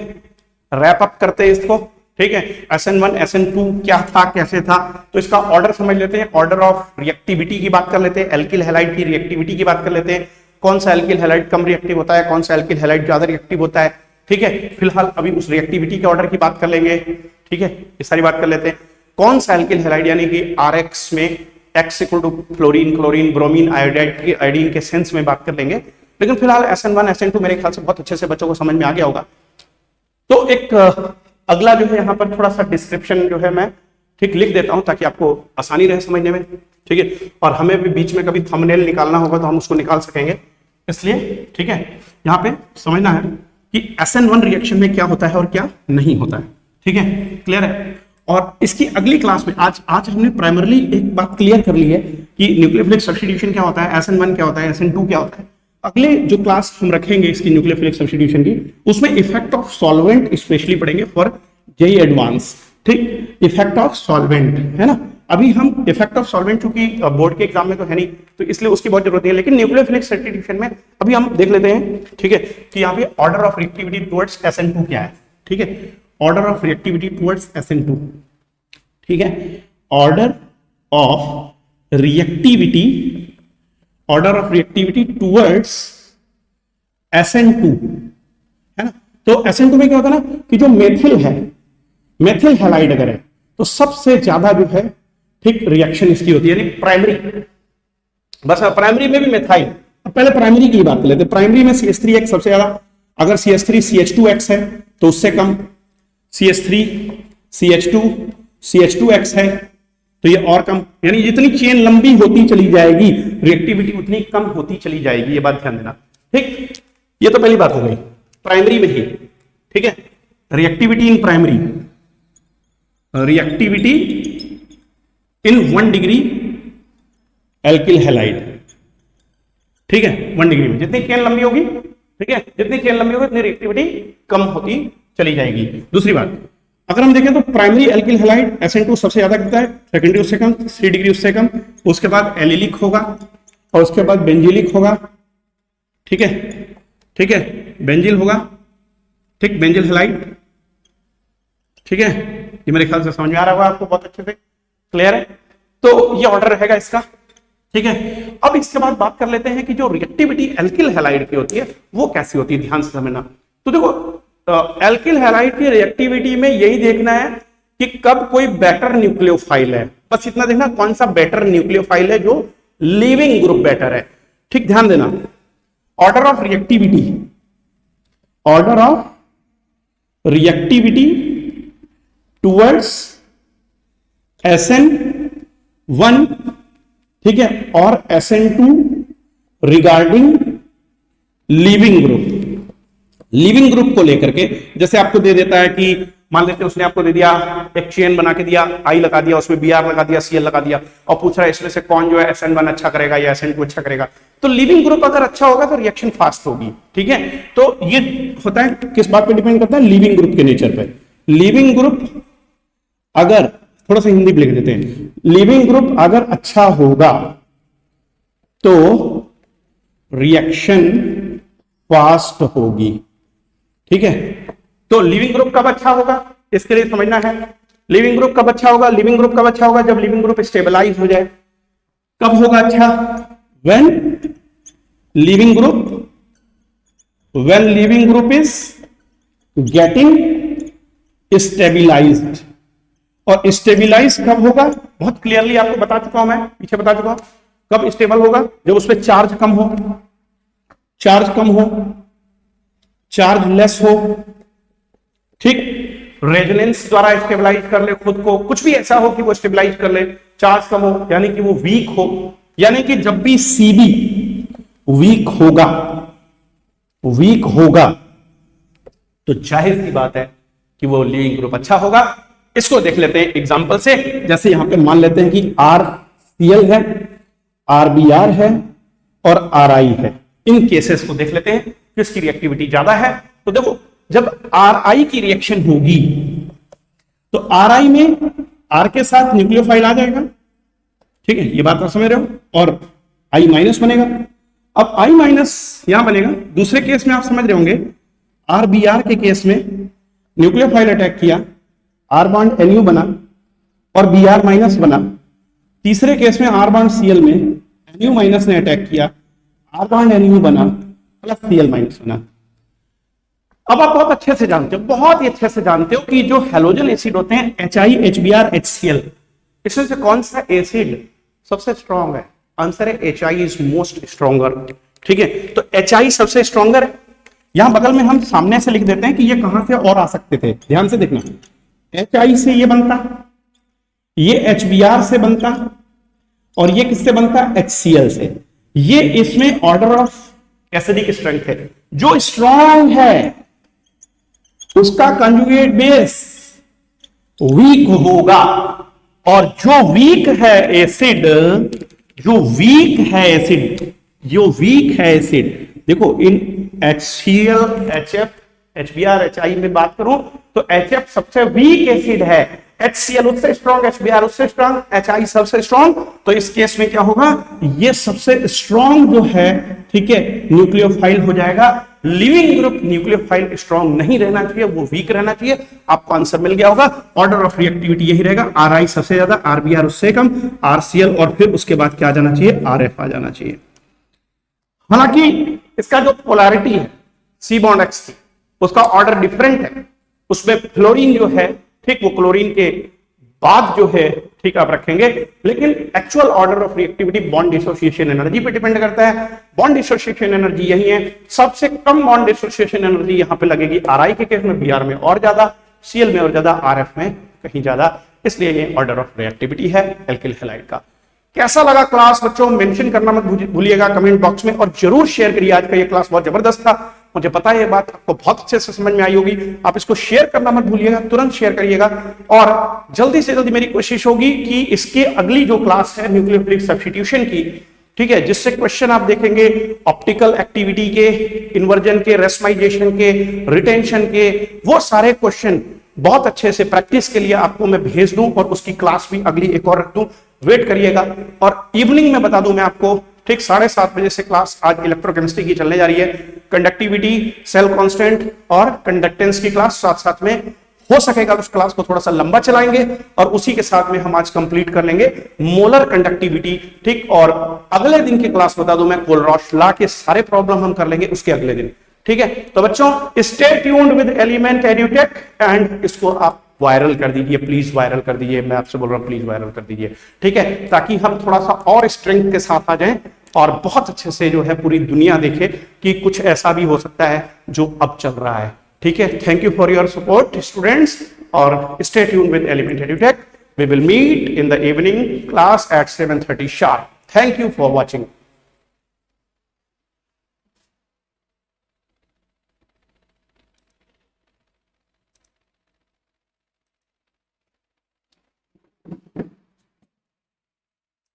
रैप अप करते हैं इसको। ठीक है, SN1 SN2 क्या था, कैसे था, तो इसका ऑर्डर समझ लेते हैं। ऑर्डर ऑफ रिएक्टिविटी की बात कर लेते हैं, एल्किल हैलाइड की रिएक्टिविटी की बात कर लेते हैं। कौन सा एल्किल हैलाइड कम रिएक्टिव होता है, कौन सा एल्किल हैलाइड ज्यादा रिएक्टिव होता है। ठीक है, फिलहाल अभी उस रिएक्टिविटी के ऑर्डर की बात कर लेंगे। ठीक है, ये सारी बात कर लेते हैं। कौन सा एल्किल हैलाइड, यानी कि RX में X equal to fluorine, chlorine, bromine, iodine के सेंस में बात कर लेंगे। लेकिन फिलहाल SN1 SN2 मेरे ख्याल से बहुत अच्छे से बच्चों को समझ में आ गया होगा। तो एक अगला जो है यहाँ पर थोड़ा सा डिस्क्रिप्शन जो है मैं ठीक लिख देता हूं ताकि आपको आसानी रहे समझने में। ठीक है, और हमें भी बीच में कभी थंबनेल निकालना होगा तो हम उसको निकाल सकेंगे, इसलिए ठीक है यहाँ पे समझना है कि SN1 रिएक्शन में क्या होता है और क्या नहीं होता है। ठीक है, क्लियर है। और इसकी अगली क्लास में आज हमने प्राइमरली एक बात क्लियर कर ली है कि न्यूक्लियोफिलिक सब्स्टिट्यूशन क्या होता है, SN1 क्या होता है, SN2 क्या होता है। अगले जो क्लास हम रखेंगे इसकी न्यूक्लियोफिलिक सब्स्टिट्यूशन की, उसमें इफेक्ट ऑफ सॉल्वेंट स्पेशली पढ़ेंगे फॉर जेईई एडवांस। ठीक, इफेक्ट ऑफ सॉल्वेंट है ना। अभी हम इफेक्ट ऑफ सॉल्वेंट चूंकि बोर्ड के एग्जाम में तो है नहीं, तो इसलिए उसकी बहुत जरूरत नहीं है। लेकिन न्यूक्लियोफिलिक सब्स्टिट्यूशन में अभी हम देख लेते हैं। ठीक है, कि यहाँ पे order of reactivity towards SN2 क्या है। ठीक है, order of reactivity towards SN2। ठीक है, order of reactivity, order of reactivity towards SN2 है ना। तो SN2 में क्या होता है ना कि जो मेथिल है, मेथिल हैलाइड अगर है तो सबसे ज्यादा जो है ठीक रिएक्शन इसकी होती है, यानी प्राइमरी। बस प्राइमरी में भी मेथाइल। पहले प्राइमरी की बात कर लेते हैं। प्राइमरी में CH3X सबसे ज्यादा, अगर CH3 CH2X है तो उससे कम, CH3 CH2 CH2X है तो ये और कम, यानी जितनी चेन लंबी होती चली जाएगी रिएक्टिविटी उतनी कम होती चली जाएगी, ये बात ध्यान देना। ठीक, ये तो पहली बात हो गई प्राइमरी में ही। ठीक है, reactivity in primary, reactivity in 1 degree alkyl halide. ठीक है, 1 डिग्री में जितनी चेन लंबी होगी, ठीक है, जितनी चेन लंबी होगी उतनी रिएक्टिविटी कम होती चली जाएगी। दूसरी बात, अगर हम देखें तो प्राइमरी एल्किल हैलाइड SN2 सबसे ज्यादा करता है, सेकेंडरी उससे कम, 3 डिग्री उससे कम, उसके बाद एलिलिक होगा और उसके बाद बेंजिलिक होगा। ठीक है, ठीक है, बेंजिल होगा। ठीक, बेंजिल हैलाइड। ठीक है, ये मेरे ख्याल से समझ में आ रहा होगा आपको बहुत अच्छे से, क्लियर है। तो ये ऑर्डर रहेगा इसका। ठीक है, अब इसके बाद बात कर लेते हैं कि जो रिएक्टिविटी एल्किल हैलाइड की होती है वो कैसी होती है, ध्यान से समझना। तो देखो एल्किल हैलाइड की रिएक्टिविटी में यही देखना है कि कब कोई बेटर न्यूक्लियोफाइल है, बस इतना देखना कौन सा बेटर न्यूक्लियोफाइल है जो लिविंग ग्रुप बेटर है। ठीक, ध्यान देना। Order of reactivity, order of reactivity towards SN1, ठीक है, और SN2 regarding leaving group, leaving group को लेकर के जैसे आपको दे देता है कि मान लेते हैं उसने आपको दे दिया एक चेन बना के दिया, आई लगा दिया, उसमें Br लगा दिया, Cl लगा दिया और पूछ रहा है इसमें से कौन जो है SN1 अच्छा करेगा या SN2 अच्छा करेगा। तो लीविंग ग्रुप अगर अच्छा होगा तो रिएक्शन फास्ट होगी। ठीक है, तो ये होता है किस बात पे डिपेंड करता है, लीविंग ग्रुप के नेचर पे। लीविंग ग्रुप अगर थोड़ा सा हिंदी लिख देते हैं, लीविंग ग्रुप अगर अच्छा होगा तो रिएक्शन फास्ट होगी। ठीक है, तो लिविंग ग्रुप कब अच्छा होगा इसके लिए समझना है। लिविंग ग्रुप कब अच्छा होगा, लिविंग ग्रुप कब अच्छा होगा, जब लिविंग ग्रुप स्टेबलाइज हो जाए। कब होगा अच्छा, when leaving group is getting stabilised. और स्टेबिलाइज कब होगा, बहुत क्लियरली आपको बता चुका हूं, मैं पीछे बता चुका हूं। कब स्टेबल होगा, जब उसपे चार्ज कम हो, चार्ज लेस हो। ठीक, रेजोनेंस द्वारा स्टेबलाइज कर ले खुद को, कुछ भी ऐसा हो कि वो स्टेबलाइज कर ले, चार्ज कम हो यानी कि वो वीक हो। यानी कि जब भी सीबी वीक होगा तो जाहिर सी बात है कि वो लिविंग ग्रुप अच्छा होगा। इसको देख लेते हैं एग्जांपल से। जैसे यहां पे मान लेते हैं कि RCl है, RBr है और RI है। इन केसेस को देख लेते हैं किसकी रिएक्टिविटी ज्यादा है। तो देखो, जब RI की रिएक्शन होगी तो RI में R के साथ न्यूक्लियोफाइल आ जाएगा। ठीक है, ये बात आप समझ रहे हो, और I माइनस बनेगा। अब I माइनस यहां बनेगा। दूसरे केस में आप समझ रहे होंगे, RBr के केस में न्यूक्लियोफाइल अटैक किया, R बॉन्ड Nu बना और Br माइनस बना। तीसरे केस में R बॉन्ड Cl में Nu माइनस ने अटैक किया, R बॉन्ड Nu बना प्लस Cl माइनस बना। अब आप बहुत अच्छे से जानते हो, बहुत ही अच्छे से जानते हो कि जो हैलोजन एसिड होते हैं HI, HBr, HCl, इसमें से कौन सा एसिड सबसे स्ट्रॉन्ग है? आंसर है HI इज मोस्ट स्ट्रॉन्गर। ठीक है, तो HI सबसे स्ट्रॉन्गर है। यहां बगल में हम सामने से लिख देते हैं कि ये कहां से और आ सकते थे, ध्यान से देखना। HI से ये बनता, ये HBr से बनता और ये किससे बनता, HCl से। ये इसमें ऑर्डर ऑफ एसिडिक स्ट्रेंथ है। जो स्ट्रॉन्ग है उसका कंजुगेट बेस वीक होगा, और जो वीक है एसिड, देखो इन HCl, HF, HBr, HI में बात करूं तो HF सबसे वीक एसिड है, HCl उससे स्ट्रॉन्ग, HBr उससे स्ट्रॉन्ग, HI सबसे स्ट्रॉन्ग। तो इस केस में क्या होगा, ये सबसे स्ट्रॉन्ग जो है, ठीक है, न्यूक्लियोफाइल हो जाएगा। लिविंग ग्रुप न्यूक्लियोफाइल स्ट्रॉन्ग नहीं रहना चाहिए, वो वीक रहना चाहिए। आपको आंसर मिल गया होगा। ऑर्डर ऑफ रिएक्टिविटी यही रहेगा, RI सबसे ज्यादा, RBr उससे कम, RCl और फिर उसके बाद क्या आ जाना चाहिए, RF आ जाना चाहिए। हालांकि इसका जो पोलैरिटी है C बॉन्ड X की, उसका ऑर्डर डिफरेंट है। उसमें फ्लोरीन जो है, ठीक, वो क्लोरीन के बाद जो है, ठीक, आप रखेंगे, लेकिन actual order of reactivity bond dissociation energy पे डिपेंड करता है। बॉन्ड डिसोसिएशन एनर्जी यही है, सबसे कम बॉन्ड डिसोसिएशन एनर्जी यहां पे लगेगी RI के केस में, Br में और ज्यादा, Cl में और ज्यादा, RF में कहीं ज्यादा। इसलिए ये ऑर्डर ऑफ रिएक्टिविटी है एल्किल हैलाइड का। कैसा लगा क्लास बच्चों, मेंशन करना मत भूलिएगा कमेंट बॉक्स में, और जरूर शेयर करिए। आज का ये क्लास बहुत जबरदस्त था, मुझे पता है ये बात आपको बहुत अच्छे से समझ में आई होगी। आप इसको शेयर करना मत भूलिएगा, तुरंत शेयर करिएगा। और जल्दी से जल्दी मेरी कोशिश होगी कि इसके अगली जो क्लास है न्यूक्लियोफिलिक सब्स्टिट्यूशन की, ठीक है, जिससे क्वेश्चन आप देखेंगे ऑप्टिकल एक्टिविटी के, इन्वर्जन के, रेस्माइजेशन के, रिटेंशन के, वो सारे क्वेश्चन बहुत अच्छे से प्रैक्टिस के लिए आपको मैं भेज दूं, और उसकी क्लास भी अगली एक और रख दूं। वेट करिएगा। और इवनिंग में बता दूं मैं आपको, ठीक 7:30 बजे से क्लास आज इलेक्ट्रोकेमिस्ट्री की चलने जा रही है। कंडक्टिविटी, सेल कांस्टेंट और कंडक्टेंस की क्लास साथ साथ में, हो सकेगा उस क्लास को थोड़ा सा लंबा चलाएंगे, और उसी के साथ में हम आज कंप्लीट कर लेंगे मोलर कंडक्टिविटी, ठीक। और अगले दिन की क्लास बता दूं मैं, कोलरॉश लॉ के सारे प्रॉब्लम हम कर लेंगे उसके अगले दिन, ठीक है। तो बच्चों stay tuned with element Edutech, एंड इसको आप वायरल कर दीजिए, प्लीज वायरल कर दीजिए, मैं आपसे बोल रहा हूं प्लीज वायरल कर दीजिए, ठीक है, ताकि हम थोड़ा सा और स्ट्रेंथ के साथ आ जाएं और बहुत अच्छे से जो है पूरी दुनिया देखे कि कुछ ऐसा भी हो सकता है जो अब चल रहा है, ठीक है। Thank you for your support students, और stay tuned with element Edutech. We will meet in the evening class at 7:30 sharp. Thank you for watching.